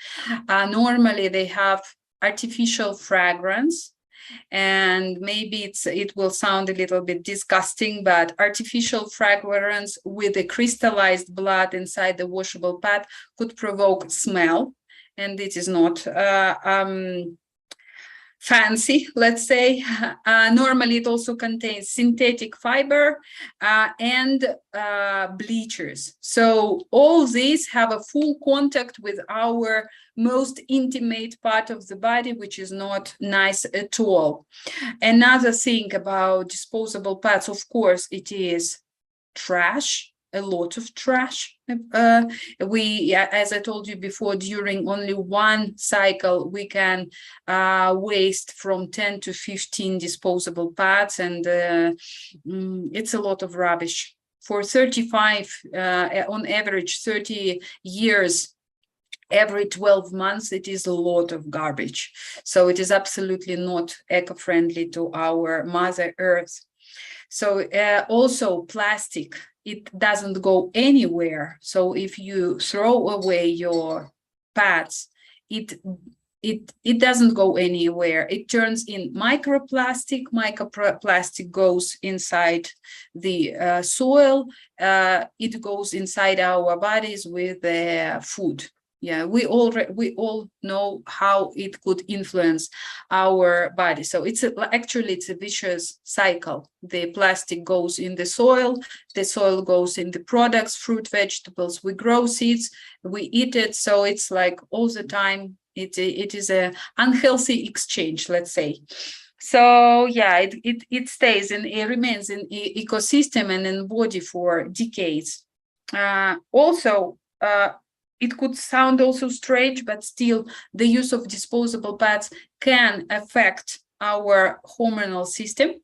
Normally they have artificial fragrance, and maybe it will sound a little bit disgusting, but artificial fragrance with the crystallized blood inside the washable pad could provoke smell. And it is not fancy, let's say. Normally, it also contains synthetic fiber and bleachers. So all these have a full contact with our most intimate part of the body, which is not nice at all. Another thing about disposable pads, of course, it is trash. A lot of trash. As I told you before, during only one cycle, we can waste from 10 to 15 disposable pads, and it's a lot of rubbish. For 35, on average, 30 years, every 12 months, it is a lot of garbage. So it is absolutely not eco-friendly to our Mother Earth. So also plastic, it doesn't go anywhere. So if you throw away your pads, it doesn't go anywhere. It turns in microplastic. Microplastic goes inside the soil. It goes inside our bodies with food. Yeah, we all know how it could influence our body. So actually it's a vicious cycle. The plastic goes in the soil goes in the products, fruit, vegetables. We grow seeds, we eat it. So it's like all the time, it is an unhealthy exchange, let's say. So yeah, it stays and it remains in ecosystem and in body for decades. Also, it could sound also strange, but still the use of disposable pads can affect our hormonal system.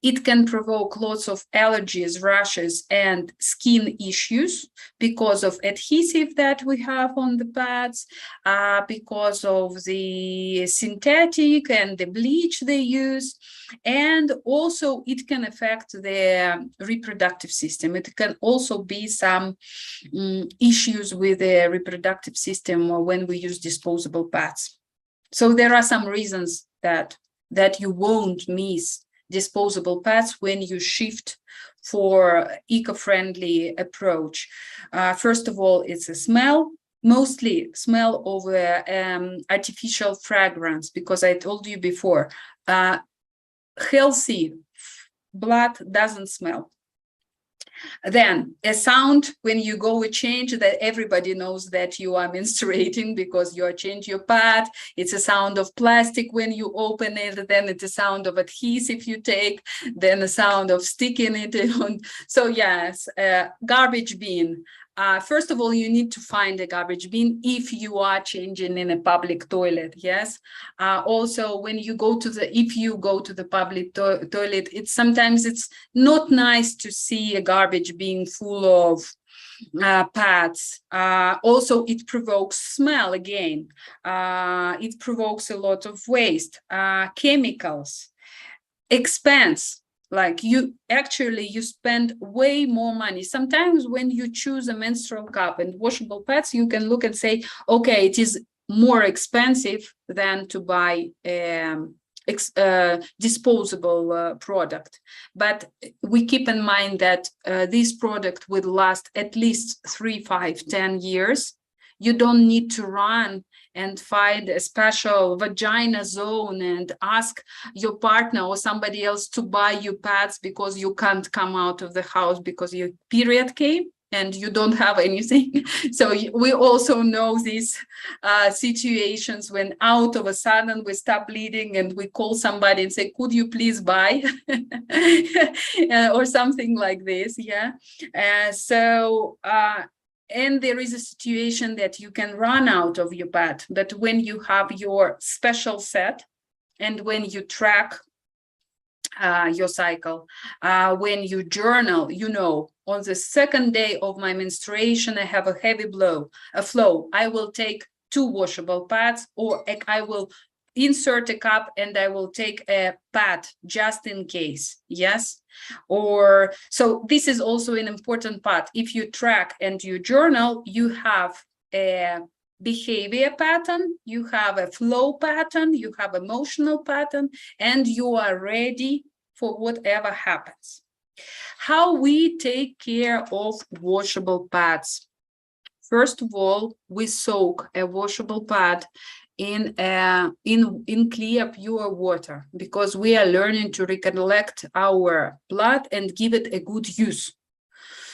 It can provoke lots of allergies, rashes, and skin issues because of adhesive that we have on the pads, because of the synthetic and the bleach they use. And also it can affect the reproductive system. It can also be some issues with the reproductive system when we use disposable pads. So there are some reasons that you won't miss disposable pads when you shift for eco-friendly approach. First of all, it's a smell, mostly smell of artificial fragrance, because I told you before, healthy blood doesn't smell. Then a sound when you go a change, that everybody knows that you are menstruating because you are changing your pad. It's a sound of plastic when you open it. Then it's a sound of adhesive you take. Then a sound of sticking it on. So yes, garbage bin. First of all, you need to find a garbage bin if you are changing in a public toilet. Yes. Also, when you go to if you go to the public toilet, sometimes it's not nice to see a garbage bin full of pads. Also, it provokes smell again. It provokes a lot of waste, chemicals, expense. Like you spend way more money. Sometimes when you choose a menstrual cup and washable pads, you can look and say, okay, it is more expensive than to buy disposable product. But we keep in mind that this product will last at least 3, 5, 10 years. You don't need to run and find a special vagina zone and ask your partner or somebody else to buy you pads because you can't come out of the house because your period came and you don't have anything. So we also know these situations when out of a sudden we stop bleeding and we call somebody and say, could you please buy? Or something like this, yeah. And there is a situation that you can run out of your pad, but when you have your special set and when you track your cycle, when you journal, you know, on the second day of my menstruation, I have a heavy flow. I will take 2 washable pads, or I will insert a cup and I will take a pad just in case. Yes. Or so this is also an important part. If you track and you journal, you have a behavior pattern, you have a flow pattern, you have emotional pattern, and you are ready for whatever happens. How we take care of washable pads? First of all, we soak a washable pad in clear, pure water, because we are learning to recollect our blood and give it a good use.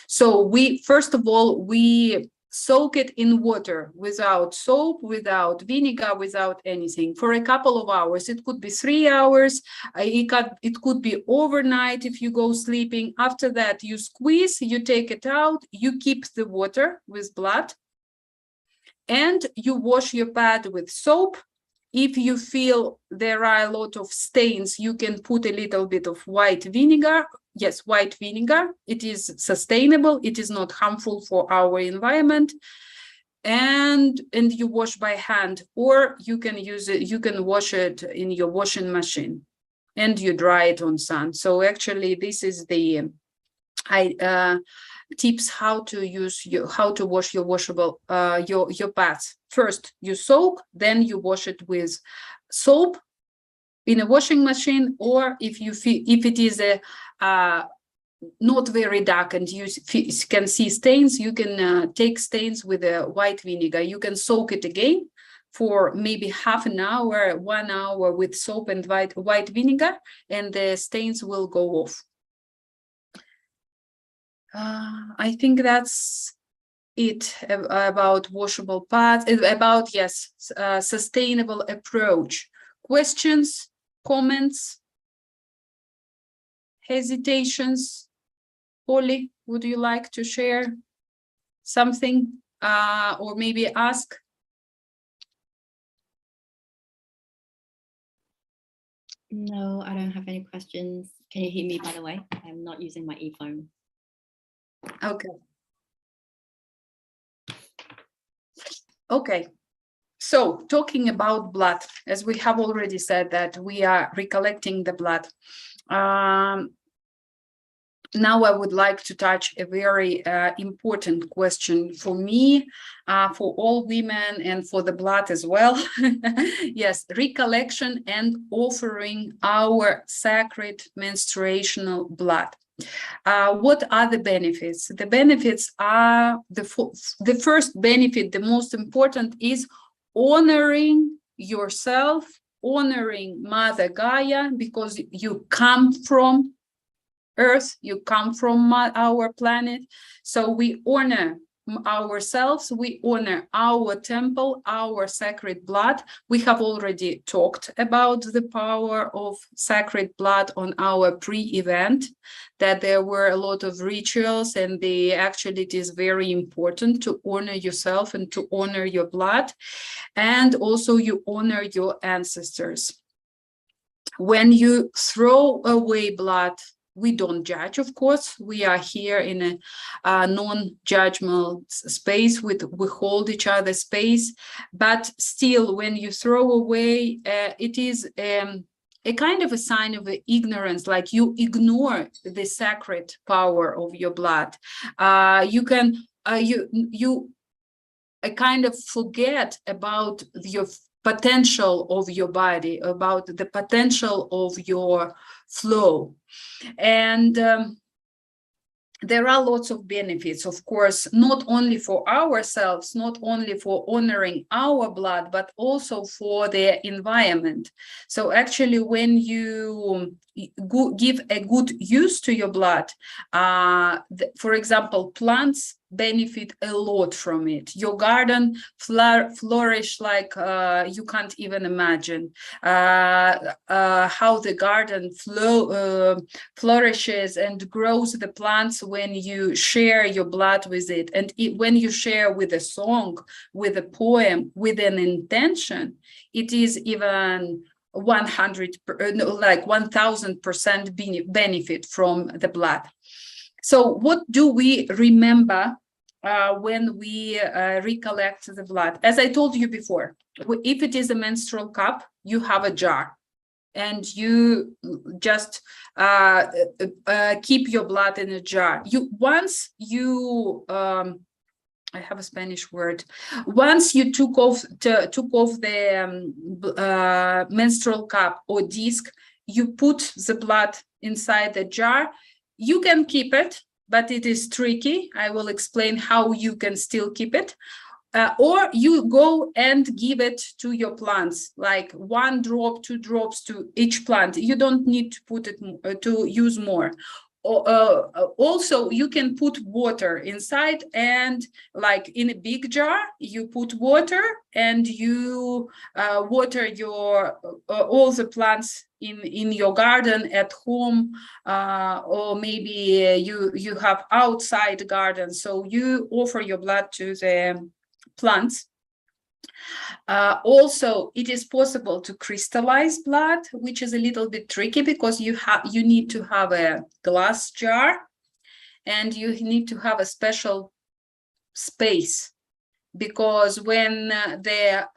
So first of all, we soak it in water without soap, without vinegar, without anything for a couple of hours. It could be 3 hours. It could be overnight if you go sleeping. After that, you squeeze, you take it out, you keep the water with blood, and you wash your pad with soap. If you feel there are a lot of stains, you can put a little bit of white vinegar. Yes, white vinegar. It is sustainable. It is not harmful for our environment. And you wash by hand, or you can use it. You can wash it in your washing machine, and you dry it on sun. So actually, this is the tips how to wash your washable your pads. First you soak, then you wash it with soap in a washing machine, or if it is a not very dark and you can see stains, you can take stains with a white vinegar. You can soak it again for maybe half an hour, 1 hour with soap and white vinegar, and the stains will go off. I think that's it about washable pads, about, yes, sustainable approach. Questions, comments, hesitations? Polly, would you like to share something or maybe ask? No, I don't have any questions. Can you hear me, by the way? I'm not using my earphone. Okay. Okay. So talking about blood, as we have already said that we are recollecting the blood. Now I would like to touch a very important question for me, for all women, and for the blood as well. Yes, recollection and offering our sacred menstruational blood. What are the benefits? The benefits are the first benefit, the most important, is honoring yourself, honoring Mother Gaia, because you come from Earth, you come from our planet. So we honor ourselves, we honor our temple, our sacred blood. We have already talked about the power of sacred blood on our pre-event, that there were a lot of rituals, and actually it is very important to honor yourself and to honor your blood, and also you honor your ancestors. When you throw away blood, we don't judge, of course. We are here in a non-judgmental space. We hold each other space. But still, when you throw away, it is a kind of a sign of ignorance, like you ignore the sacred power of your blood. You kind of forget about your potential of your body, about the potential of your flow. And there are lots of benefits, of course, not only for ourselves, not only for honoring our blood, but also for the environment. So actually, when you give a good use to your blood, for example, plants benefit a lot from it. Your garden flourish like you can't even imagine. How the garden flourishes and grows the plants when you share your blood with it. And when you share with a song, with a poem, with an intention, it is even 1000% benefit from the blood. So what do we remember when we recollect the blood? As I told you before, if it is a menstrual cup, you have a jar, and you just keep your blood in a jar. I have a Spanish word. Once you took off the menstrual cup or disc, you put the blood inside the jar. You can keep it, but it is tricky. I will explain how you can still keep it. Or you go and give it to your plants, like 1 drop, 2 drops to each plant. You don't need to put it to use more. Also, you can put water inside, and like in a big jar, you put water and you water your all the plants in your garden at home, or maybe you have outside garden. So you offer your blood to the plants. Also, it is possible to crystallize blood, which is a little bit tricky because you need to have a glass jar, and you need to have a special space, because when the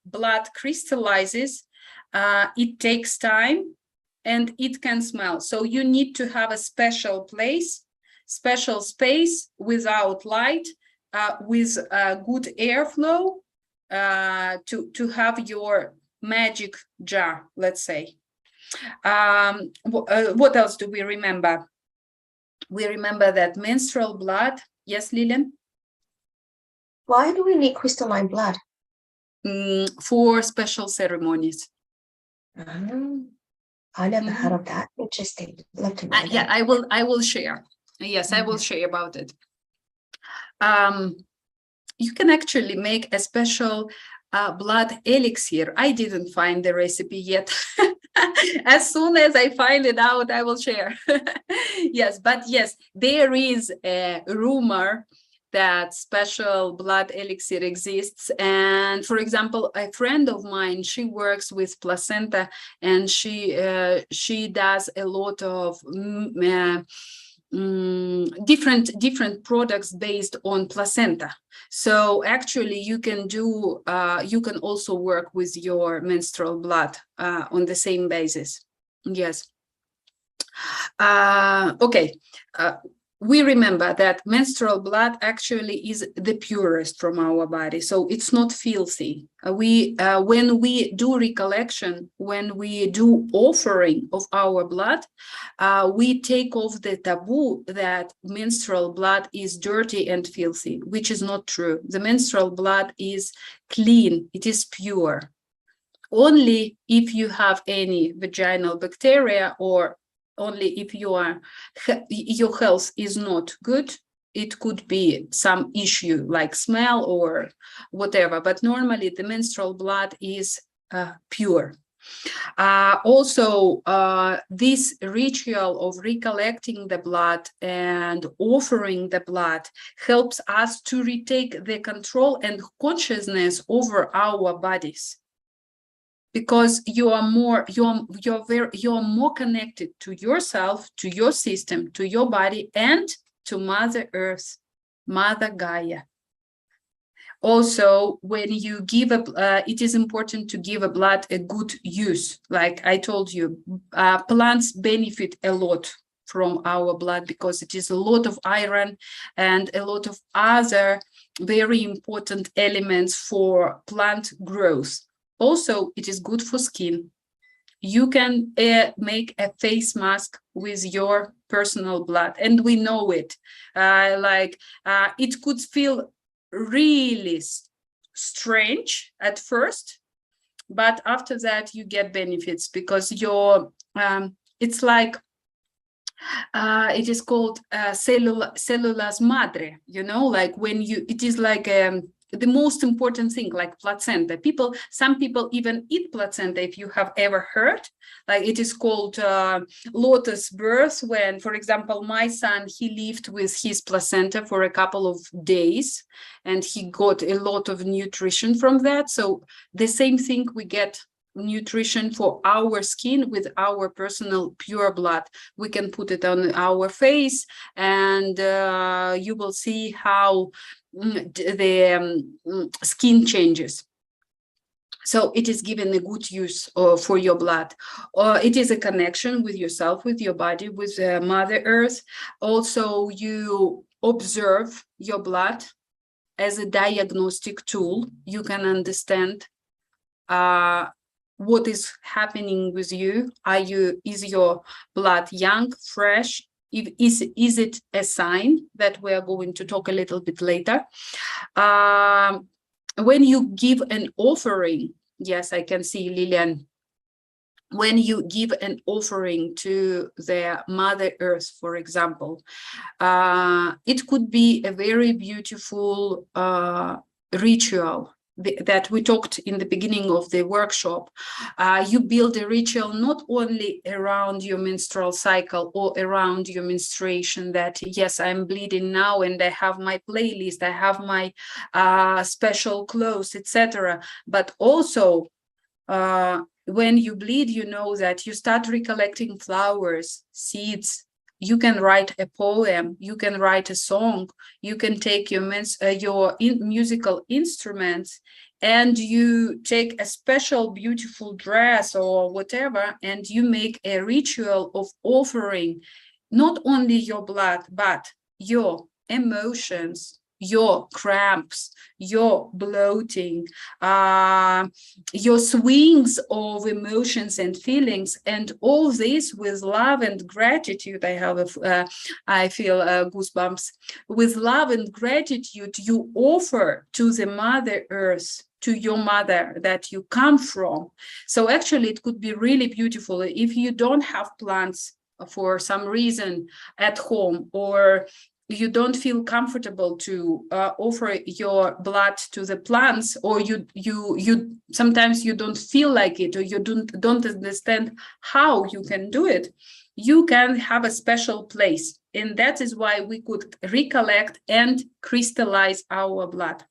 blood crystallizes, it takes time and it can smell. So you need to have a special place, special space without light, with good airflow, to have your magic jar, let's say. What else do we remember? We remember that menstrual blood. Yes, Lilian? Why do we need crystalline blood? For special ceremonies. I never heard of that. Interesting. Love to know. Yeah, I will share. Yes, I will share about it. You can actually make a special blood elixir. I didn't find the recipe yet. As soon as I find it out, I will share. Yes, but yes, there is a rumor that special blood elixir exists. And for example, a friend of mine, she works with placenta, and she does a lot of different products based on placenta. So actually you can do you can also work with your menstrual blood on the same basis. Yes. Okay. We remember that menstrual blood actually is the purest from our body, so it's not filthy. When we do recollection, when we do offering of our blood, we take off the taboo that menstrual blood is dirty and filthy, which is not true. The menstrual blood is clean, it is pure. Only if you have any vaginal bacteria, or only if your health is not good, it could be some issue like smell or whatever, but normally the menstrual blood is pure. Also, this ritual of recollecting the blood and offering the blood helps us to retake the control and consciousness over our bodies, because you are more connected to yourself, to your system, to your body, and to Mother Earth, Mother Gaia. Also, when you give it is important to give a blood a good use. Like I told you, plants benefit a lot from our blood because it is a lot of iron and a lot of other very important elements for plant growth. Also, it is good for skin. You can make a face mask with your personal blood, and we know it. It could feel really strange at first, but after that you get benefits, because your it's like it is called células madre, you know, like when you, it is like the most important thing, like placenta. Some people even eat placenta, if you have ever heard. Like it is called lotus birth. When, for example, my son, he lived with his placenta for a couple of days, and he got a lot of nutrition from that. So the same thing, we get nutrition for our skin with our personal pure blood. We can put it on our face, and you will see how the skin changes. So it is given a good use for your blood. It is a connection with yourself, with your body, with Mother Earth. Also, you observe your blood as a diagnostic tool. You can understand what is happening with you. Is your blood young, fresh? Is it a sign that we are going to talk a little bit later? When you give an offering, yes, I can see Lilian. When you give an offering to the Mother Earth, for example, it could be a very beautiful ritual that we talked in the beginning of the workshop. You build a ritual not only around your menstrual cycle or around your menstruation, that yes, I'm bleeding now and I have my playlist, I have my special clothes, etc. But also when you bleed, you know that you start recollecting flowers, seeds. You can write a poem, you can write a song, you can take your musical instruments, and you take a special beautiful dress or whatever, and you make a ritual of offering not only your blood, but your emotions, your cramps, your bloating, your swings of emotions and feelings, and all this with love and gratitude. I feel goosebumps. With love and gratitude, you offer to the Mother Earth, to your mother that you come from. So actually, it could be really beautiful if you don't have plants for some reason at home, or you don't feel comfortable to offer your blood to the plants, or you sometimes you don't feel like it, or you don't understand how you can do it. You can have a special place And that is why we could recollect and crystallize our blood.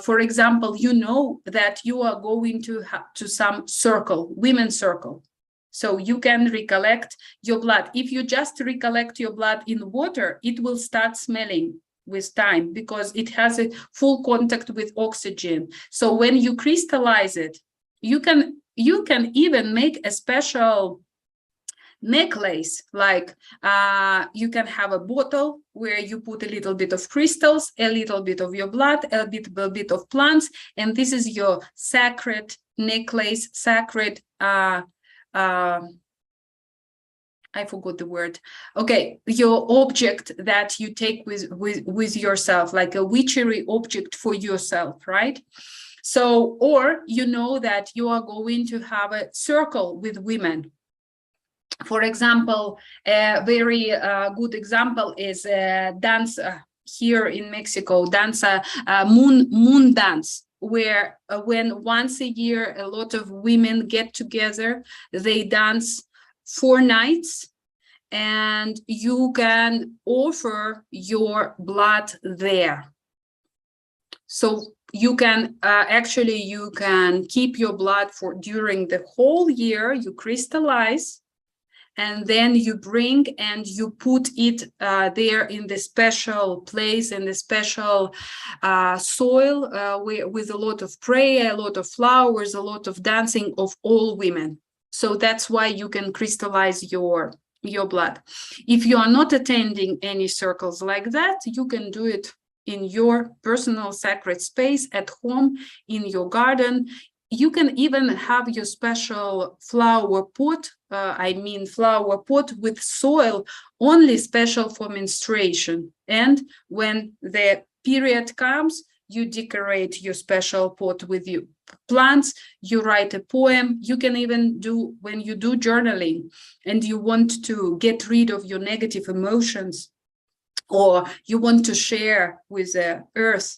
For example, you know that you are going to some circle, women's circle. So you can recollect your blood. If you just recollect your blood in water, it will start smelling with time because it has a full contact with oxygen. So when you crystallize it, you can even make a special necklace, like you can have a bottle where you put a little bit of crystals, a little bit of your blood, a bit of plants, and this is your sacred necklace, sacred I forgot the word. Okay, your object that you take with yourself, like a witchery object for yourself, right? So, or you know that you are going to have a circle with women. For example, a very good example is dance here in Mexico, dance, moon dance, where when once a year a lot of women get together, they dance 4 nights, and you can offer your blood there. So you can actually you can keep your blood for during the whole year. You crystallize, and then you bring and you put it there in the special place, in the special soil with a lot of prayer, a lot of flowers, a lot of dancing of all women. So that's why you can crystallize your blood. If you are not attending any circles like that, you can do it in your personal sacred space at home, in your garden. You can even have your special flower pot, flower pot with soil only special for menstruation. And when the period comes, you decorate your special pot with your plants, you write a poem. You can even do, when you do journaling and you want to get rid of your negative emotions, or you want to share with the earth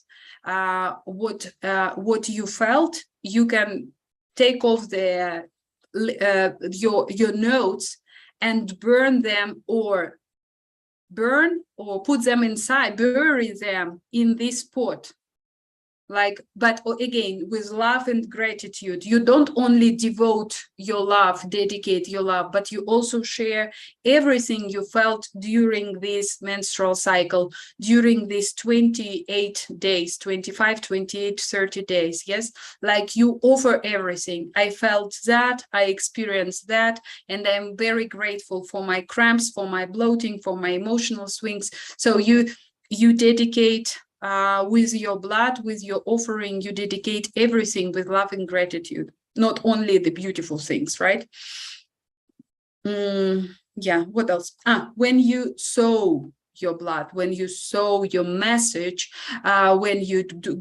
what you felt, you can take off the your notes and burn them, or put them inside, bury them in this pot. Like, but again, with love and gratitude, you don't only devote your love, dedicate your love, but you also share everything you felt during this menstrual cycle, during these 28 days, 25, 28, 30 days. Yes, like you offer everything. I felt that, I experienced that, and I'm very grateful for my cramps, for my bloating, for my emotional swings. So you dedicate with your blood, with your offering, you dedicate everything with love and gratitude, not only the beautiful things, right? Yeah, what else? When you sow your blood, when you sow your message, when you do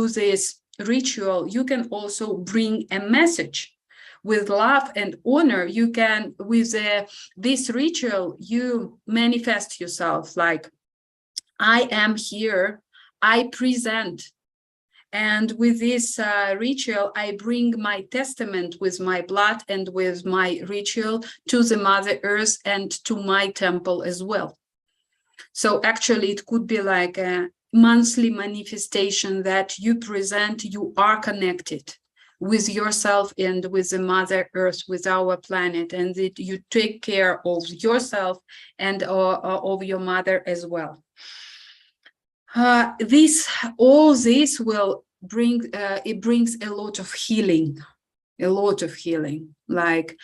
this ritual, you can also bring a message. With love and honor, you can, with this ritual, you manifest yourself like, I am here, I present. And with this ritual, I bring my testament with my blood and with my ritual to the Mother Earth and to my temple as well. So actually, it could be like a monthly manifestation that you present, you are connected with yourself and with the Mother Earth, with our planet, and that you take care of yourself and of your mother as well. All this will bring, it brings a lot of healing, like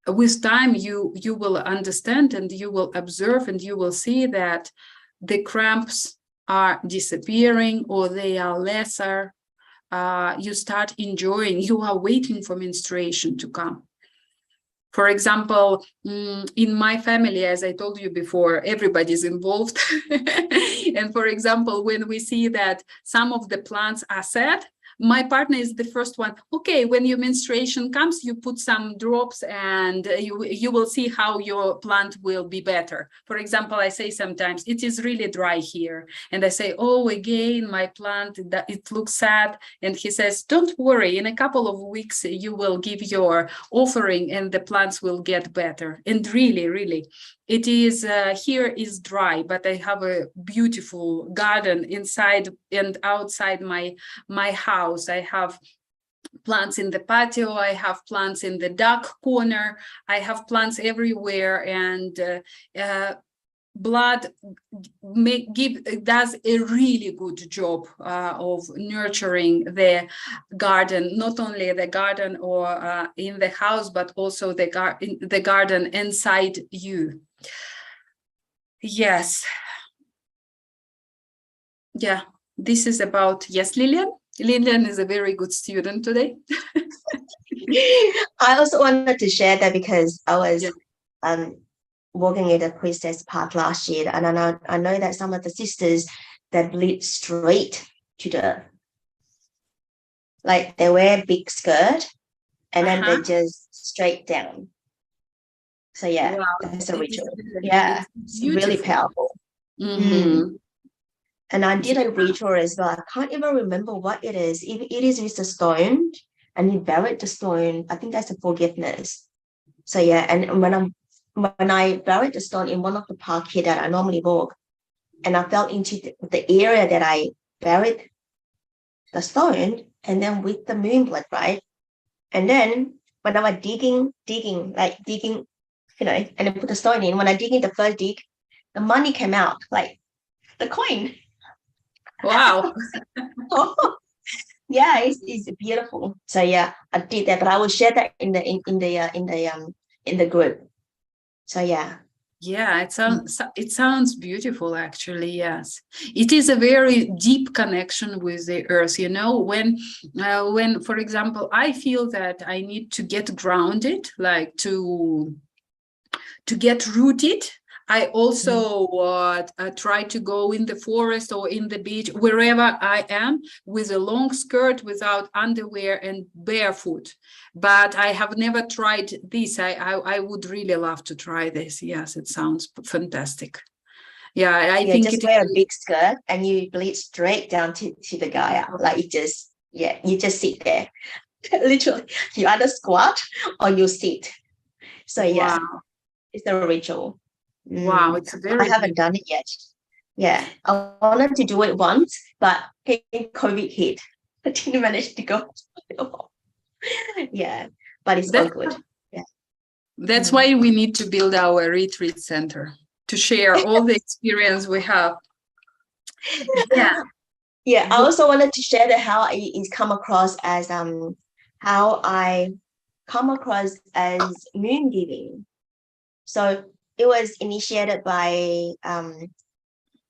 with time you will understand and you will observe and you will see that the cramps are disappearing or they are lesser. You start enjoying, you are waiting for menstruation to come. For example, in my family, as I told you before, everybody's involved. And for example, when we see that some of the plants are sad, my partner is the first one. Okay, when your menstruation comes, you put some drops and you will see how your plant will be better. For example, I say sometimes it is really dry here. And I say, oh, again, my plant, it looks sad. And he says, don't worry, in a couple of weeks, you will give your offering and the plants will get better. And really, really, it is here is dry, but I have a beautiful garden inside and outside my house. I have plants in the patio, I have plants in the duck corner, I have plants everywhere, and blood does a really good job of nurturing the garden, not only the garden or in the house, but also the garden inside you. Yes. Yeah, this is about, yes, Lillian. Lillian is a very good student today. I also wanted to share that because I was Yeah. walking in the Princess Park last year, and I know that some of the sisters that bleed straight to the, like they wear a big skirt and then they just straight down. So yeah, Wow. that's a ritual. Really, Yeah, it's really powerful. Mm-hmm. And I did a ritual as well. I can't even remember what it is. It is with a stone, and you buried the stone. I think that's a forgiveness. So yeah, and when I buried the stone in one of the park here that I normally walk, and I fell into the area that I buried the stone, and then with the moon blood, right? And then when I was digging, you know, and then put the stone in, when I dig in the first dig, the money came out, like the coin. Wow. Yeah, it's beautiful. So yeah, I did that, but I will share that in the group. So yeah. Yeah, it sounds beautiful, actually. Yes, it is a very deep connection with the earth. You know, when for example, I feel that I need to get grounded, like to get rooted. I also try to go in the forest or in the beach, wherever I am, with a long skirt, without underwear and barefoot. But I have never tried this. I would really love to try this. Yes, it sounds fantastic. Yeah, I think just wear a big skirt and you bleed straight down to the Gaia. Like you just sit there. Literally, you either squat or you sit. So yeah, it's a ritual. Wow, it's very. I haven't done it yet. Yeah, I wanted to do it once, but COVID hit. I didn't manage to go. Yeah, but it's all good. Yeah, that's why we need to build our retreat center to share all the experience we have. Yeah. Yeah. I also wanted to share that how it come across as how I come across as moon giving. So it was initiated by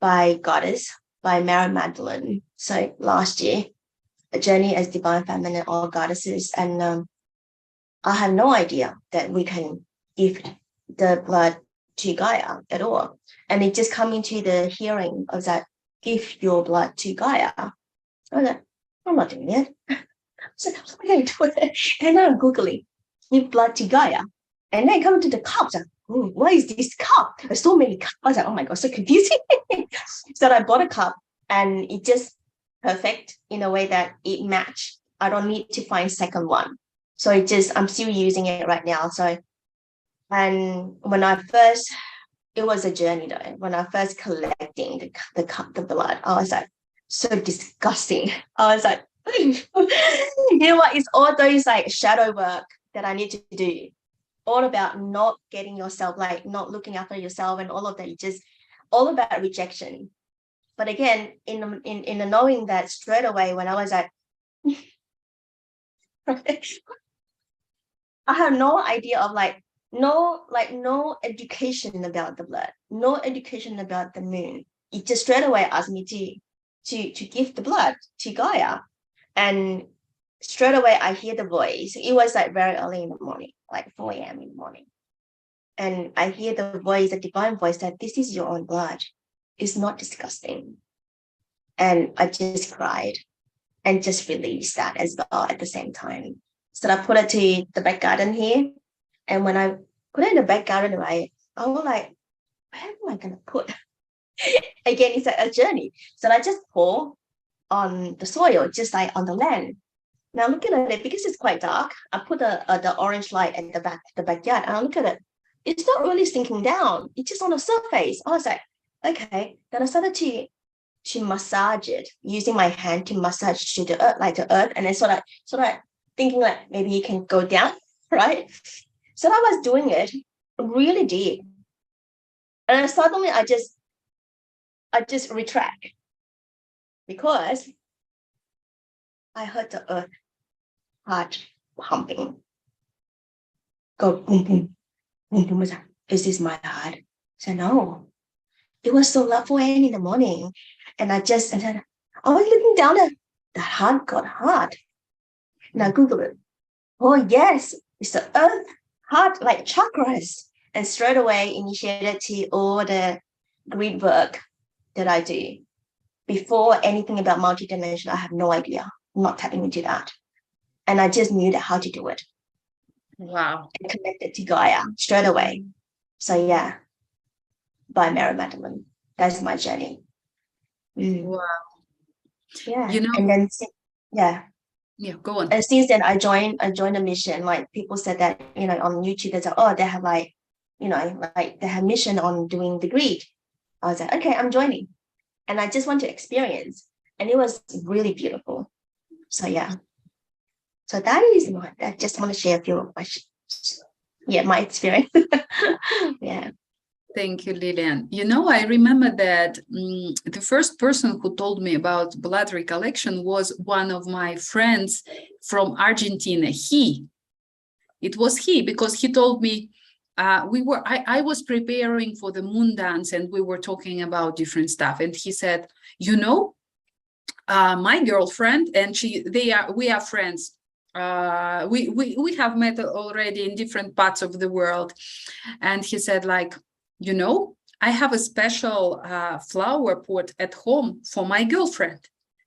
Goddess, by Mary Magdalene. So last year, a journey as divine feminine or goddesses, and I have no idea that we can give the blood to Gaia at all. And it just come into the hearing of that, give your blood to Gaia. I was like, I'm not doing it. So how am I going to do it? And I'm Googling, give blood to Gaia. And then I come to the cups. Like, what is this cup? There's so many cups. I was like, oh my God, so confusing. So I bought a cup and it just perfect in a way that it matched. I don't need to find second one. So I'm still using it right now. So, and when I first, it was a journey though. When I first collecting the blood, I was like, so disgusting. I was like, you know what? It's all those like shadow work that I need to do. All about not getting yourself, like not looking after yourself and all of that. It's just all about rejection. But again, in the knowing that straight away when I was like, I have no idea of no education about the blood, no education about the moon. It just straight away asked me to give the blood to Gaia. And straight away I hear the voice. It was like very early in the morning, like 4 a.m. in the morning. And I hear the voice, the divine voice, that this is your own blood. It's not disgusting. And I just cried. and just release that as well at the same time. So I put it to the back garden here. And when I put it in the back garden, I was like, where am I going to put? Again, it's a journey. So I just pour on the soil, just like on the land. Now looking at it, because it's quite dark, I put the orange light at the backyard, and I look at it. It's not really sinking down. It's just on the surface. I was like, okay. Then I started to massage it, using my hand to massage to the earth, and then sort of thinking like maybe you can go down, right? So I was doing it really deep, and then suddenly I just retract, because I heard the earth heart pumping, go boom boom boom boom. Is this my heart? I said no. It was so lovely in the morning, and then I was looking down at the heart got hard. And I Googled it. Oh yes, it's the earth heart, like chakras, and straight away initiated to all the grid work that I do. Before anything about multidimensional, I have no idea. I'm not tapping into that, and I just knew how to do it. Wow. And connected to Gaia straight away. So yeah, by Mary Magdalene, that's my journey. Wow. Yeah, You know, and then go on. And since then, I joined a mission. Like people said that, on YouTube, they said, oh, they have they have mission on doing the grid. I was like, okay, I'm joining, and I just want to experience, and it was really beautiful. So yeah, so that is what I just want to share a few of my experience. Yeah. Thank you, Lillian. I remember that the first person who told me about blood recollection was one of my friends from Argentina. It was he, because he told me I was preparing for the moon dance, and we were talking about different stuff. And he said, my girlfriend and we are friends. We have met already in different parts of the world. And he said, like, I have a special flower pot at home for my girlfriend,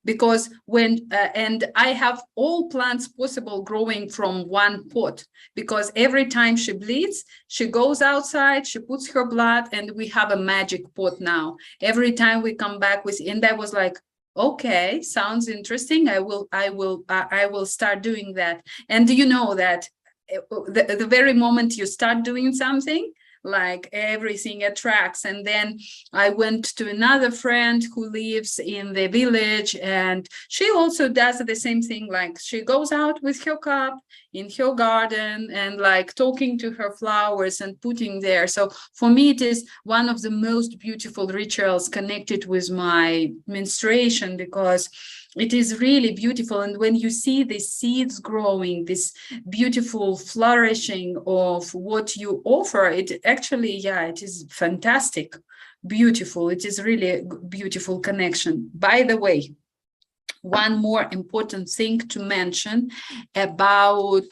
because and I have all plants possible growing from one pot, because every time she bleeds, she goes outside, she puts her blood, and we have a magic pot now. Every time we come back and I was like, okay, sounds interesting. I will start doing that. And you know that the very moment you start doing something, like everything attracts. And then I went to another friend who lives in the village, and she also does the same thing. Like she goes out with her cup in her garden and like talking to her flowers and putting there. So for me, it is one of the most beautiful rituals connected with my menstruation, because it is really beautiful. And when you see the seeds growing, this beautiful flourishing of what you offer, it actually, it is fantastic, beautiful. It is really a beautiful connection. By the way, one more important thing to mention about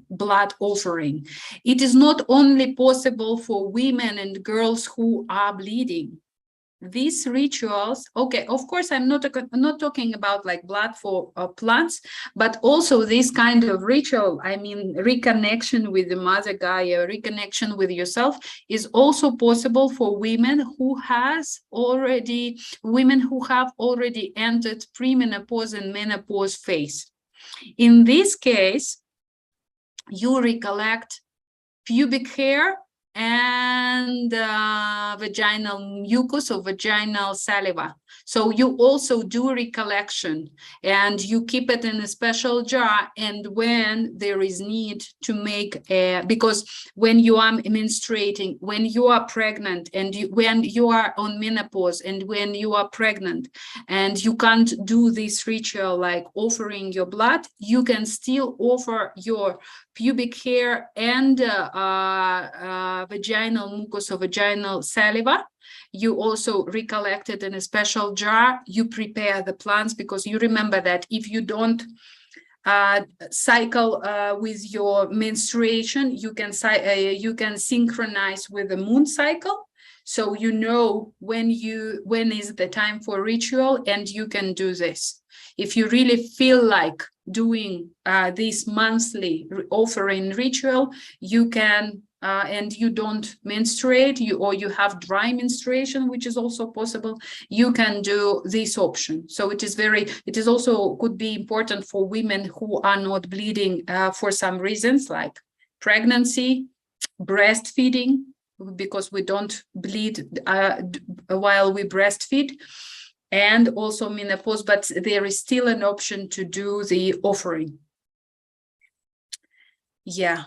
blood offering. It is not only possible for women and girls who are bleeding. These rituals, okay, of course, I'm not talking about like blood for plants, but also this kind of ritual, I mean, reconnection with the Mother Gaia, reconnection with yourself, is also possible for women who have already entered premenopause and menopause phase. In this case, you recollect pubic hair and vaginal mucus or vaginal saliva. So you also do recollection, and you keep it in a special jar. And when there is need to make because when you are menstruating, when you are pregnant, and when you are on menopause, and when you are pregnant, and you can't do this ritual like offering your blood, you can still offer your pubic hair and vaginal mucus or vaginal saliva. You also recollect it in a special jar. You prepare the plants, because you remember that if you don't cycle with your menstruation, you can synchronize with the moon cycle. So you know when is the time for ritual, and you can do this. If you really feel like doing this monthly offering ritual, you can, and you don't menstruate, or you have dry menstruation, which is also possible, you can do this option. So it is also could be important for women who are not bleeding for some reasons, like pregnancy, breastfeeding, because we don't bleed while we breastfeed, and also menopause, but there is still an option to do the offering. Yeah,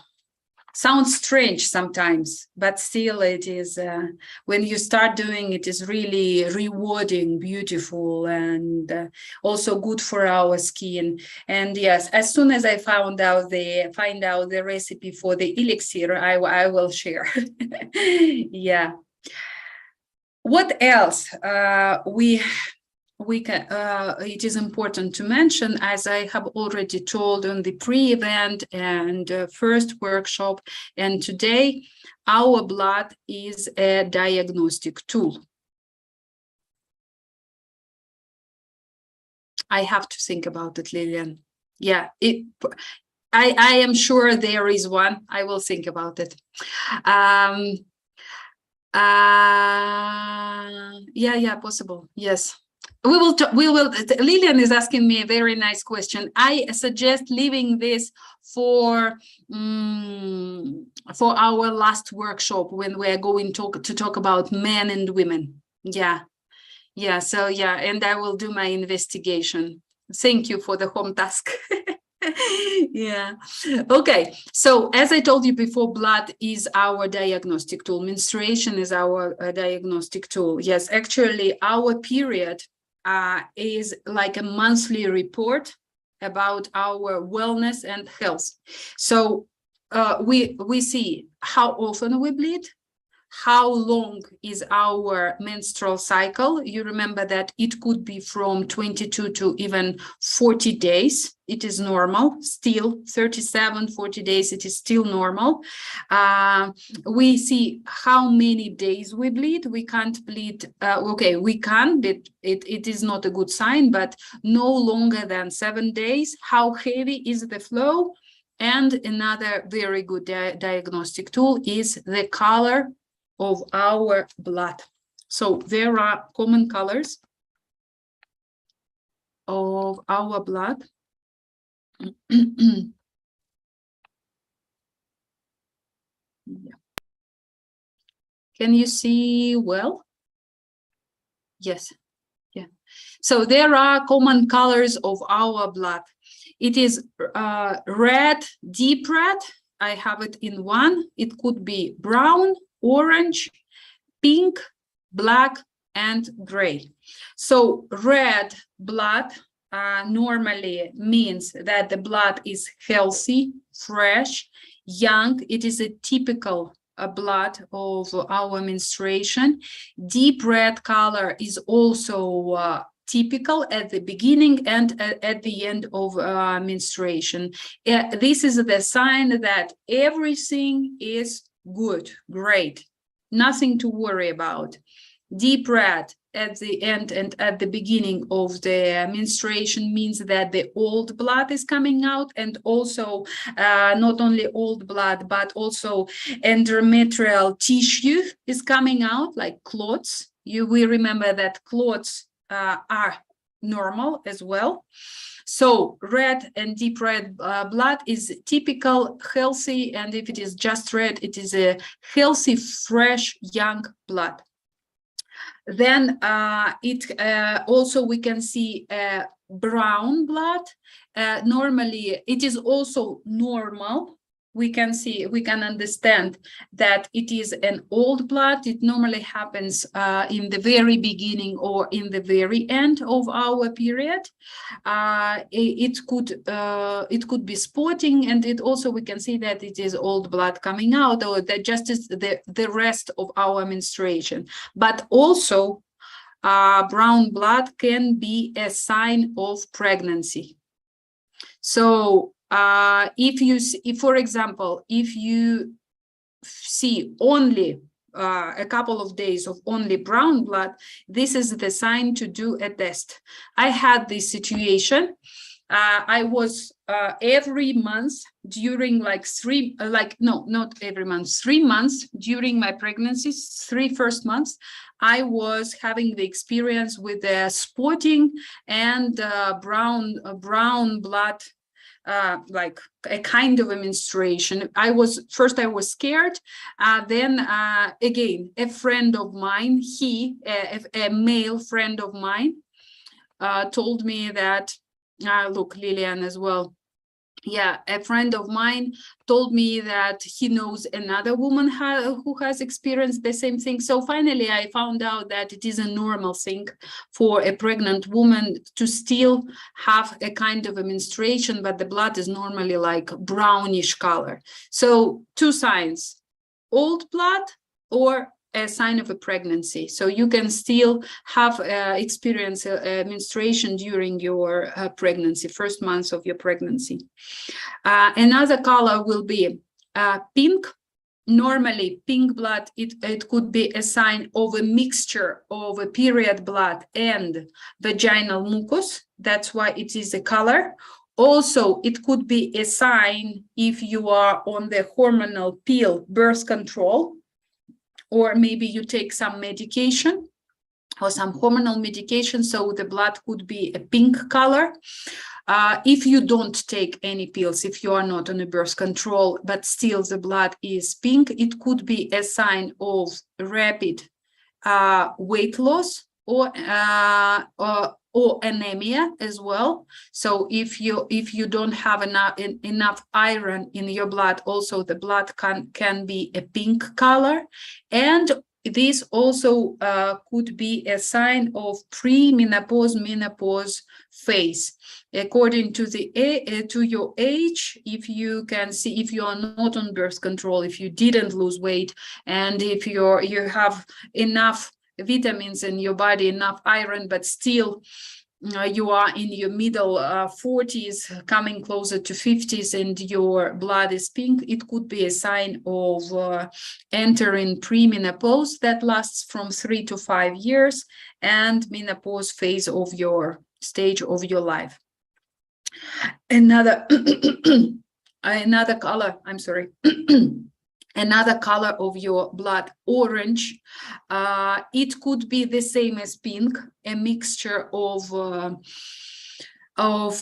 sounds strange sometimes, but still it is, when you start doing it, is really rewarding, beautiful, and also good for our skin. And yes, as soon as I find out the recipe for the elixir, I will share. Yeah. What else we can, it is important to mention, as I have already told on the pre-event and first workshop, and today, our blood is a diagnostic tool. I have to think about it, Lillian. Yeah, I am sure there is one. I will think about it. Yeah, possible. Yes. We will, Lillian is asking me a very nice question. I suggest leaving this for our last workshop, when we are going to talk about men and women. Yeah. So yeah, and I will do my investigation. Thank you for the home task. Yeah. Okay. So as I told you before, blood is our diagnostic tool. Menstruation is our diagnostic tool. Yes, actually, our period is like a monthly report about our wellness and health. So we see how often we bleed, how long is our menstrual cycle. You remember that it could be from 22 to even 40 days. It is normal, still 37, 40 days, it is still normal. We see how many days we bleed. We can't bleed, okay, we can, but it is not a good sign, but no longer than 7 days. How heavy is the flow? And another very good diagnostic tool is the color of our blood. So there are common colors of our blood. Yeah. Can you see well? Yes. Yeah. So there are common colors of our blood. It is red, deep red. I have it in one. It could be brown, orange, pink, black, and gray. So red blood normally means that the blood is healthy, fresh, young. It is a typical blood of our menstruation. Deep red color is also typical at the beginning and at the end of menstruation. This is the sign that everything is good, great, nothing to worry about. Deep red at the end and at the beginning of the menstruation means that the old blood is coming out, and also not only old blood, but also endometrial tissue is coming out, like clots. We remember that clots are normal as well. So red and deep red blood is typical, healthy, and if it is just red, it is a healthy, fresh, young blood. Then also we can see brown blood. Normally, it is also normal. We can understand that it is an old blood. It normally happens in the very beginning or in the very end of our period. It could be spotting, and it also we can see that it is old blood coming out, or that just is the rest of our menstruation. But also, brown blood can be a sign of pregnancy. So if for example, if you see only a couple of days of only brown blood, this is the sign to do a test. I had this situation. I was every month during like not every month, 3 months during my pregnancy, 3 first months, I was having the experience with spotting and brown blood, like a kind of a menstruation. I was scared. Then again, a friend of mine, a male friend of mine, told me that, look, Lillian as well. Yeah, a friend of mine told me that he knows another woman who has experienced the same thing. So finally, I found out that it is a normal thing for a pregnant woman to still have a kind of a menstruation, but the blood is normally like brownish color. So 2 signs, old blood or a sign of a pregnancy. So you can still have experience menstruation during your pregnancy, first months of your pregnancy. Another color will be pink. Normally, pink blood, it could be a sign of a mixture of a period blood and vaginal mucus. That's why it is a color. Also, it could be a sign if you are on the hormonal pill, birth control, or maybe you take some medication or some hormonal medication, so the blood could be a pink color. If you don't take any pills, if you are not on a birth control, but still the blood is pink, it could be a sign of rapid weight loss or anemia as well. So if you don't have enough iron in your blood, also the blood can be a pink color. And this also could be a sign of pre-menopause, menopause phase. According to your age, if you can see, if you are not on birth control, if you didn't lose weight, and if you have enough vitamins in your body, enough iron, but still you are in your middle 40s, coming closer to 50s, and your blood is pink, it could be a sign of entering premenopause that lasts from 3 to 5 years, and menopause phase of your stage of your life. Another color, I'm sorry. Another color of your blood, orange. It could be the same as pink, a mixture of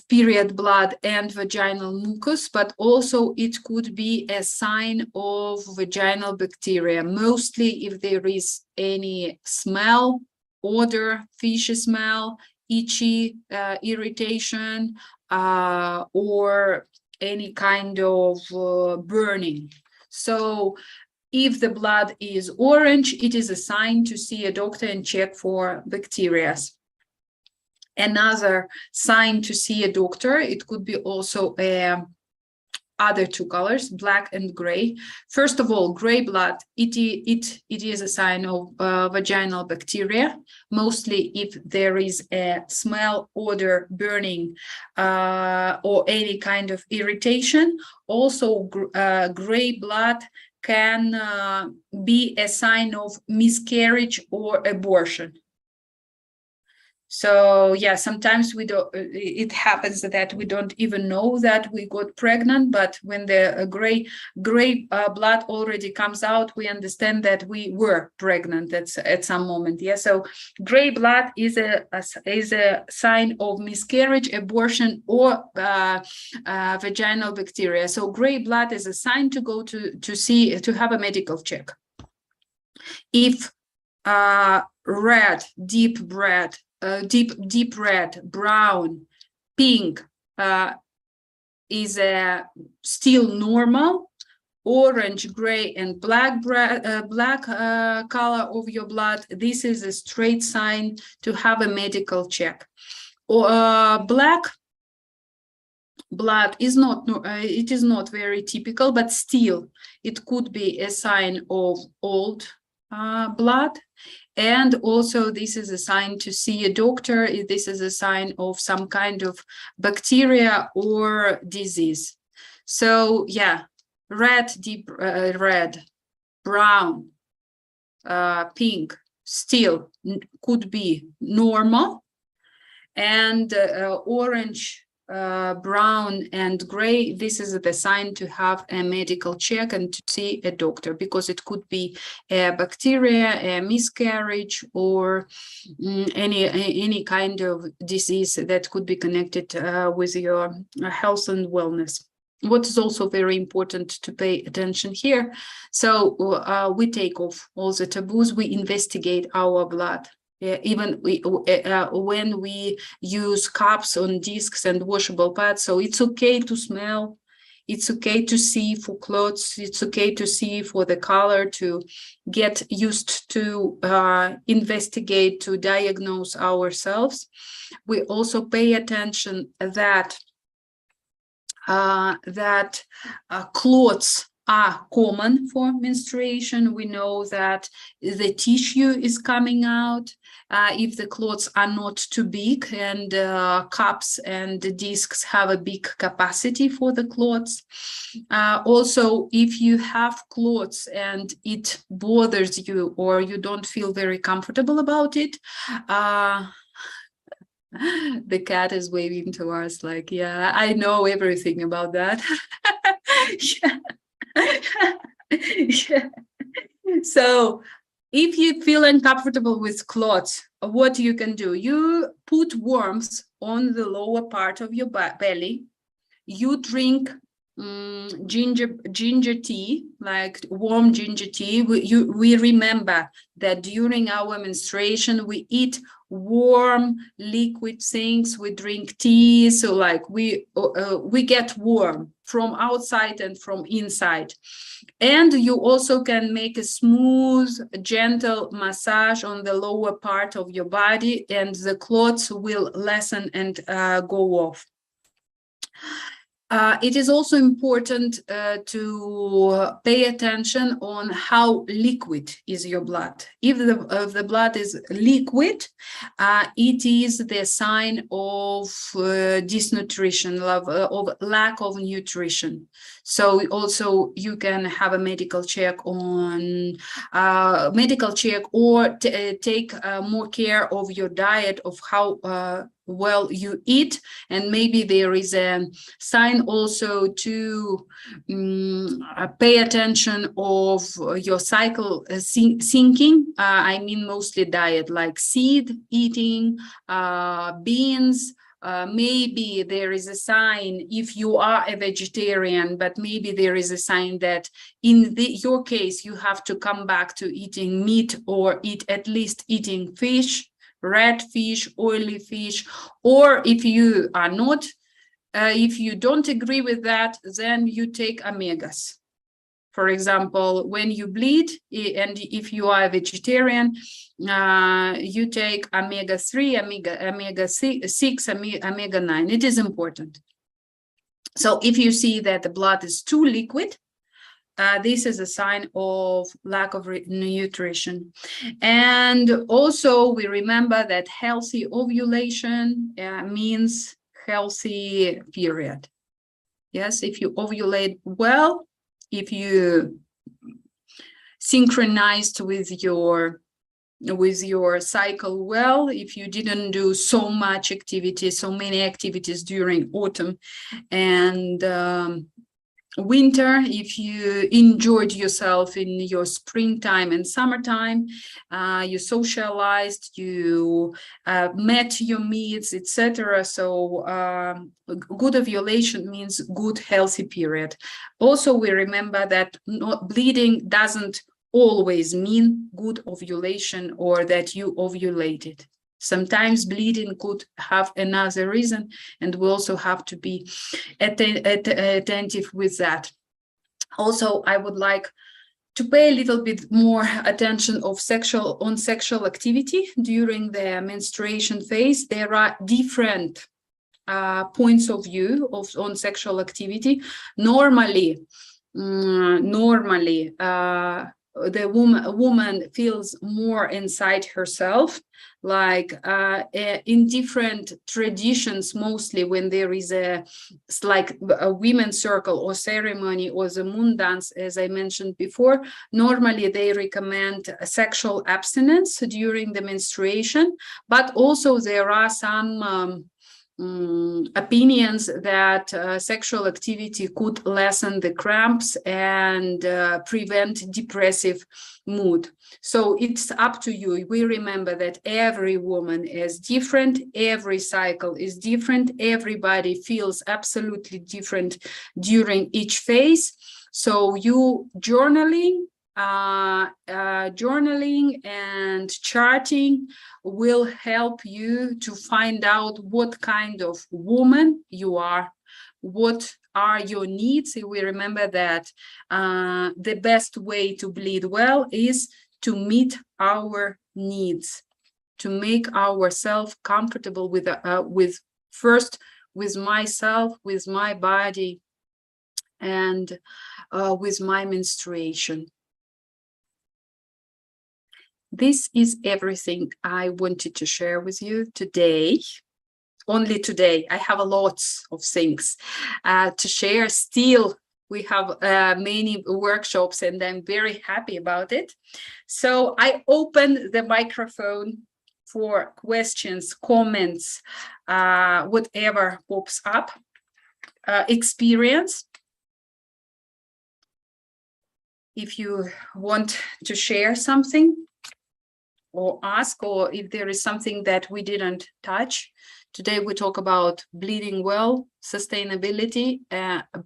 period blood and vaginal mucus, but also it could be a sign of vaginal bacteria, mostly if there is any smell, odor, fishy smell, itchy, irritation, or any kind of burning. So if the blood is orange, it is a sign to see a doctor and check for bacteria. Another sign to see a doctor, it could be also other 2 colors, black and gray. First of all, gray blood, it is a sign of vaginal bacteria, mostly if there is a smell, odor, burning, or any kind of irritation. Also, gray blood can be a sign of miscarriage or abortion. So yeah, sometimes we don't. It happens that we don't even know that we got pregnant, but when the gray blood already comes out, we understand that we were pregnant at some moment. Yeah, so gray blood is a sign of miscarriage, abortion, or vaginal bacteria. So gray blood is a sign to go to have a medical check. If red, deep red, brown, pink is still normal. Orange, gray, and black color of your blood, this is a straight sign to have a medical check. Or black blood is not very typical, but still it could be a sign of old blood. And also this is a sign to see a doctor. This is a sign of some kind of bacteria or disease. So yeah, red, deep red, brown, pink still could be normal, and orange, brown and gray, this is the sign to have a medical check and to see a doctor, because it could be a bacteria, a miscarriage, or any kind of disease that could be connected with your health and wellness. What is also very important to pay attention here, so we take off all the taboos, we investigate our blood. Even when we use cups on discs and washable pads, so it's okay to smell, it's okay to see for clothes, it's okay to see for the color, to get used to investigate, to diagnose ourselves. We also pay attention that clothes are common for menstruation. We know that the tissue is coming out if the clothes are not too big, and cups and the discs have a big capacity for the clothes. Also, if you have clothes and it bothers you or you don't feel very comfortable about it, the cat is waving to us like, yeah, I know everything about that. Yeah. Yeah. So if you feel uncomfortable with clothes, what you can do, you put warmth on the lower part of your belly, you drink ginger tea, like warm ginger tea. We remember that during our menstruation we eat warm liquid things, we drink tea, so like we get warm from outside and from inside. And you also can make a smooth, gentle massage on the lower part of your body, and the clothes will lessen and go off. It is also important to pay attention on how liquid is your blood. If the blood is liquid, it is the sign of disnutrition, of lack of nutrition. So also you can have a medical check on or take more care of your diet, of how well you eat, and maybe there is a sign also to pay attention of your cycle syncing. I mean mostly diet, like seed eating, beans. Maybe there is a sign if you are a vegetarian, but maybe there is a sign that in your case you have to come back to eating meat, or at least eating fish, red fish, oily fish. Or if you are not, if you don't agree with that, then you take omegas. For example, when you bleed, and if you are a vegetarian, you take omega-3, omega-6, omega-9. It is important. So if you see that the blood is too liquid, this is a sign of lack of nutrition. And also we remember that healthy ovulation means healthy period. Yes, if you ovulate well, if you synchronized with your cycle well, if you didn't do so many activities during autumn and winter, if you enjoyed yourself in your springtime and summertime, you socialized, you met your needs, etc. So good ovulation means good healthy period. Also, we remember that bleeding doesn't always mean good ovulation or that you ovulated. Sometimes bleeding could have another reason, and we also have to be attentive with that. Also, I would like to pay a little bit more attention on sexual activity during the menstruation phase. There are different points of view on sexual activity. Normally, the woman feels more inside herself, like in different traditions, mostly when there is it's like a women's circle or ceremony or the moon dance, as I mentioned before, normally they recommend sexual abstinence during the menstruation, but also there are some opinions that sexual activity could lessen the cramps and prevent depressive mood. So it's up to you. We remember that every woman is different, every cycle is different, everybody feels absolutely different during each phase. So you journaling and charting will help you to find out what kind of woman you are, what are your needs. We remember that the best way to bleed well is to meet our needs, to make ourselves comfortable with first with myself, with my body, and with my menstruation. This is everything I wanted to share with you today. Only today. I have a lot of things to share. Still, we have many workshops, and I'm very happy about it. So I open the microphone for questions, comments, whatever pops up, experience. If you want to share something, or ask, or if there is something that we didn't touch. Today we talk about bleeding well, sustainability,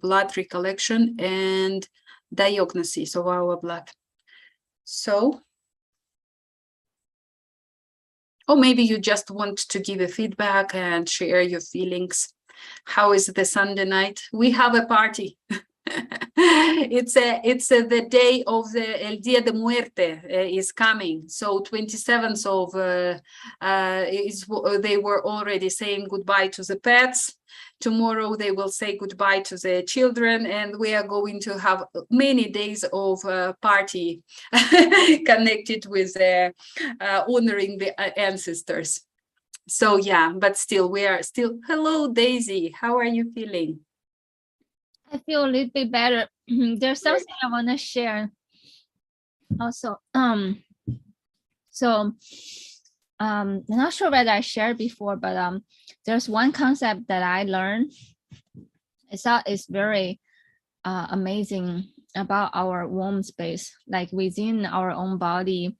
blood recollection, and diagnosis of our blood. So, or maybe you just want to give a feedback and share your feelings. How is the Sunday night? We have a party. It's the day of the El Día de Muerte is coming. So 27th of they were already saying goodbye to the pets. Tomorrow they will say goodbye to the children, and we are going to have many days of party connected with honoring the ancestors. So yeah, but still we are still. Hello, Daisy. How are you feeling? I feel a little bit better. There's something I want to share also. I'm not sure whether I shared before, but there's one concept that I learned. I thought is very amazing about our womb space, like within our own body,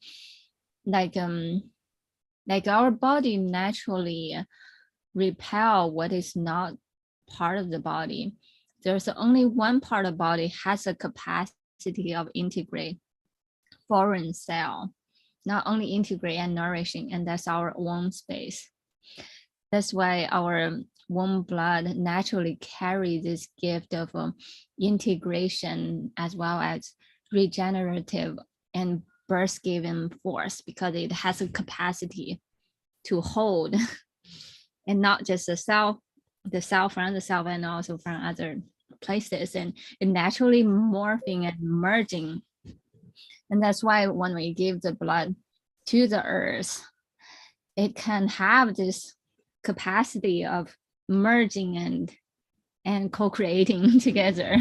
like our body naturally repel what is not part of the body. There's only one part of the body has a capacity of integrate foreign cell, not only integrate and nourishing, and that's our womb space. That's why our womb blood naturally carries this gift of integration as well as regenerative and birth-giving force, because it has a capacity to hold, and not just the cell from the cell and also from other places, and it naturally morphing and merging. And that's why when we give the blood to the earth, it can have this capacity of merging and co-creating together.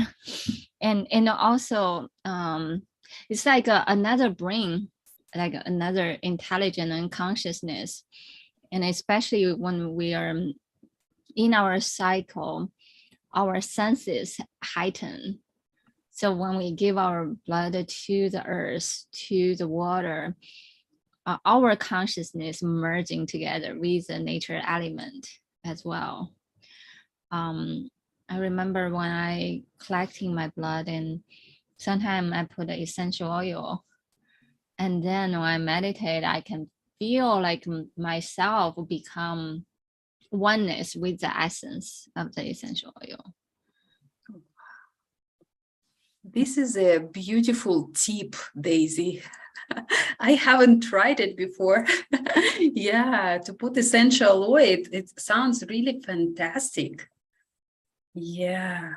And also it's like another brain, like another intelligence and consciousness. And especially when we are in our cycle, our senses heighten. So when we give our blood to the earth, to the water, our consciousness merging together with the nature element as well. I remember when I collecting my blood, and sometimes I put the essential oil, and then when I meditate, I can feel like myself become oneness with the essence of the essential oil. This is a beautiful tip, Daisy. I haven't tried it before. Yeah, to put essential oil, it sounds really fantastic. Yeah.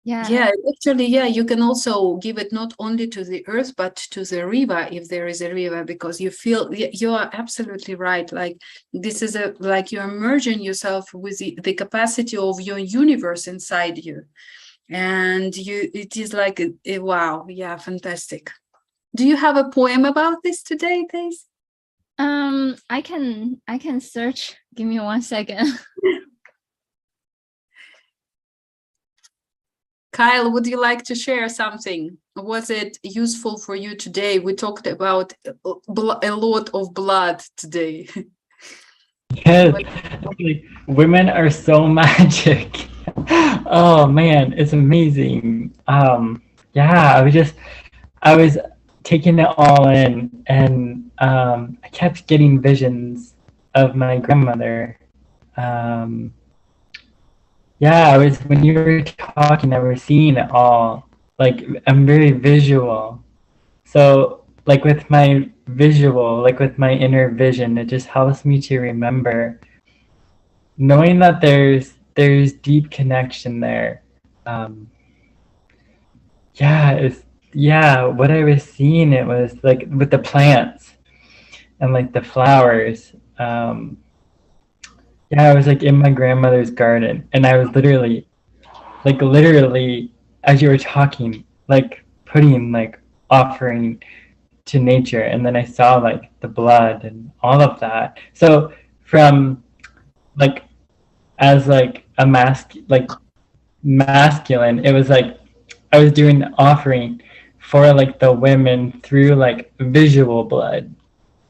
Yeah, actually, yeah, you can also give it not only to the earth, but to the river if there is a river, because you feel you are absolutely right. Like this is like you're merging yourself with the capacity of your universe inside you. And it is like, wow, yeah, fantastic. Do you have a poem about this today, Thais? I can search. Give me 1 second. Kyle, would you like to share something? Was it useful for you today? We talked about a lot of blood today. Yes, actually, women are so magic. Oh man, it's amazing. Yeah, I was taking it all in, and I kept getting visions of my grandmother. Um, yeah, when you were talking, I was seeing it all. Like I'm very visual. So like with my visual, like with my inner vision, it just helps me to remember, knowing that there's deep connection there. Um, yeah, what I was seeing, it was like with the plants and like the flowers. Yeah, I was like in my grandmother's garden, and I was literally, as you were talking, like putting like offering to nature, and then I saw like the blood and all of that. So from like as like a masculine, it was like I was doing an offering for like the women through like visual blood,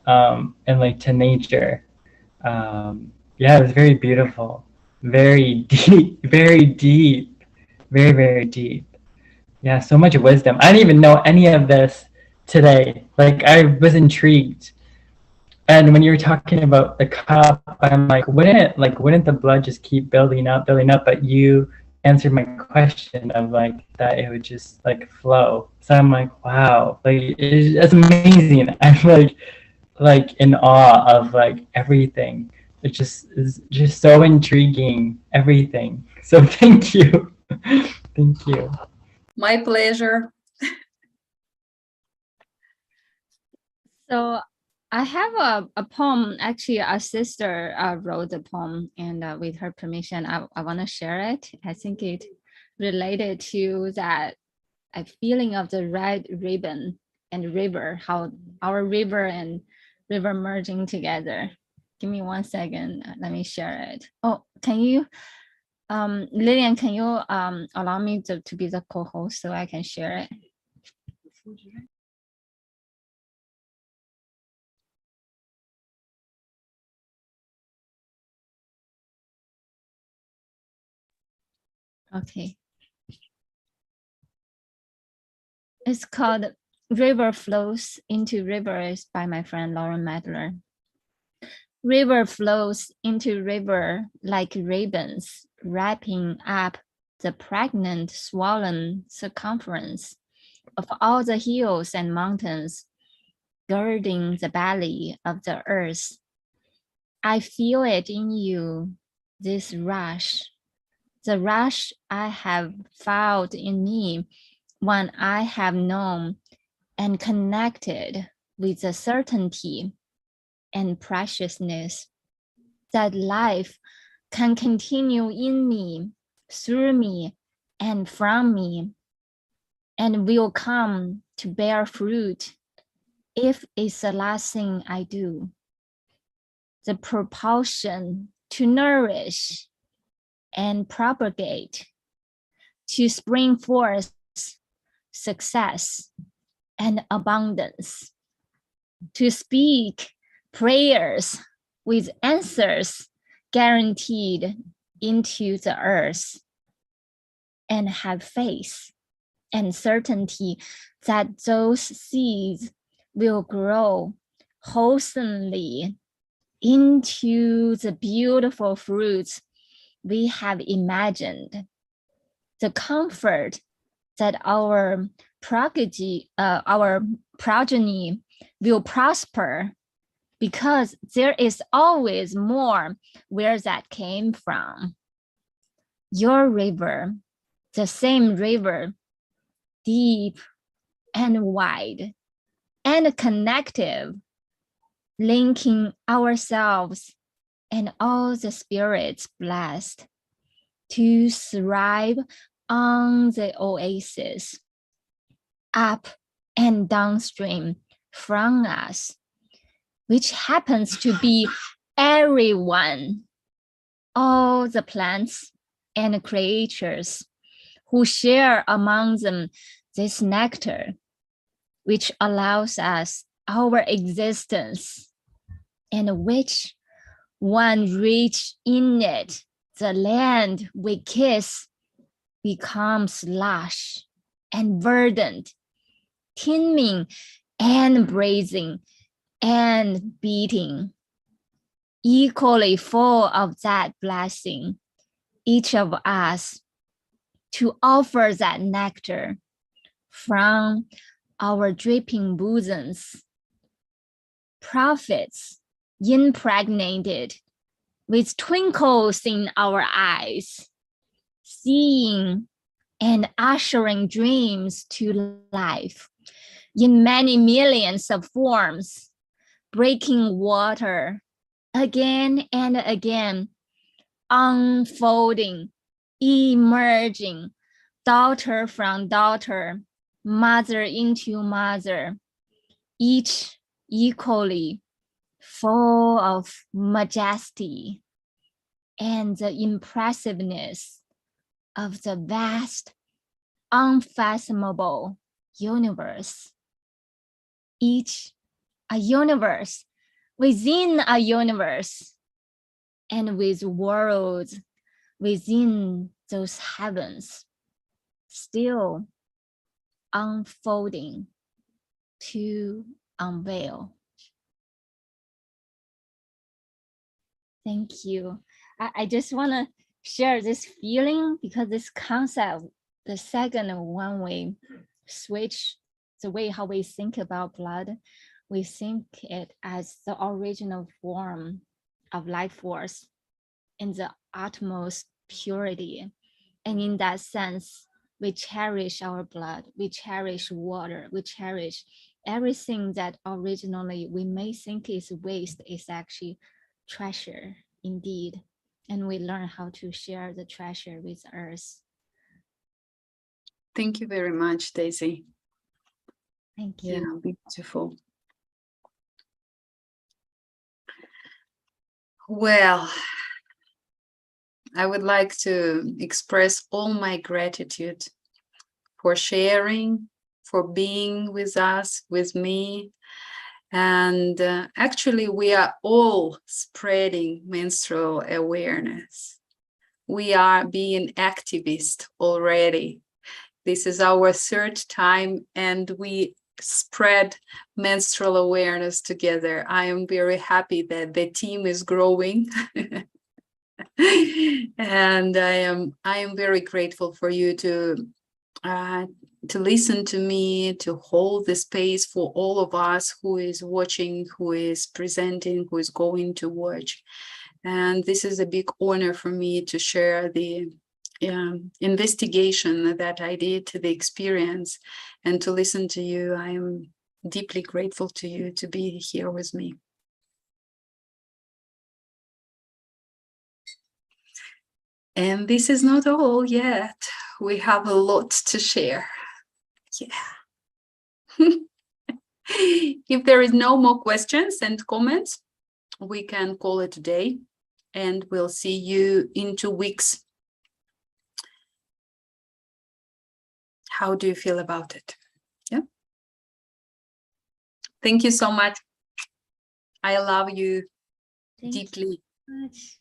and like to nature. Yeah, it was very beautiful, very deep, very deep, very, very deep. Yeah, so much wisdom. I didn't even know any of this today. Like I was intrigued. And when you were talking about the cup, I'm like, wouldn't the blood just keep building up, building up? But you answered my question of like that it would just like flow. So I'm like, wow, like it's amazing. I'm like in awe of like everything. It just is just so intriguing, everything. So thank you. Thank you. My pleasure. So I have a poem. Actually, a sister wrote the poem, and with her permission, I want to share it. I think it related to that feeling of the red ribbon and river, how our river and river merging together. Give me 1 second. Let me share it. Oh, can you, Lillian, can you allow me to be the co-host so I can share it? Okay. It's called River Flows into Rivers by my friend Lauren Madler. River flows into river like ribbons, wrapping up the pregnant, swollen circumference of all the hills and mountains girding the belly of the earth. I feel it in you, this rush, the rush I have felt in me when I have known and connected with the certainty and preciousness that life can continue in me, through me, and from me, and will come to bear fruit if it's the last thing I do. The propulsion to nourish and propagate, to spring forth success and abundance, to speak prayers with answers guaranteed into the earth, and have faith and certainty that those seeds will grow wholesomely into the beautiful fruits we have imagined. The comfort that our progeny will prosper, because there is always more where that came from. Your river, the same river, deep and wide and connective, linking ourselves and all the spirits blessed to thrive on the oasis, up and downstream from us, which happens to be everyone, all the plants and creatures who share among them this nectar, which allows us our existence, and which one reach in it, the land we kiss becomes lush and verdant, teeming and breathing and beating, equally full of that blessing, each of us to offer that nectar from our dripping bosoms, prophets impregnated with twinkles in our eyes, seeing and ushering dreams to life in many millions of forms, breaking water again and again, unfolding, emerging, daughter from daughter, mother into mother, each equally full of majesty and the impressiveness of the vast, unfathomable universe. Each a universe within a universe, and with worlds within those heavens, still unfolding to unveil. Thank you. I just want to share this feeling because this concept, the second one we switch the way how we think about blood, we think it as the original form of life force in the utmost purity. And in that sense, we cherish our blood, we cherish water, we cherish everything that originally we may think is waste is actually treasure indeed. And we learn how to share the treasure with Earth. Thank you very much, Daisy. Thank you. Yeah, beautiful. Well, I would like to express all my gratitude for sharing, for being with us, with me. And actually, we are all spreading menstrual awareness. We are being activists already. This is our third time, and we spread menstrual awareness together. I am very happy that the team is growing. And I am very grateful for you to listen to me, to hold the space for all of us who is watching, who is presenting, who is going to watch. And this is a big honor for me to share the investigation that I did, to the experience, and to listen to you. I am deeply grateful to you to be here with me. And this is not all yet. We have a lot to share. Yeah. If there is no more questions and comments, we can call it a day, and we'll see you in 2 weeks. How do you feel about it? Yeah. Thank you so much. I love you deeply. Thank you so much.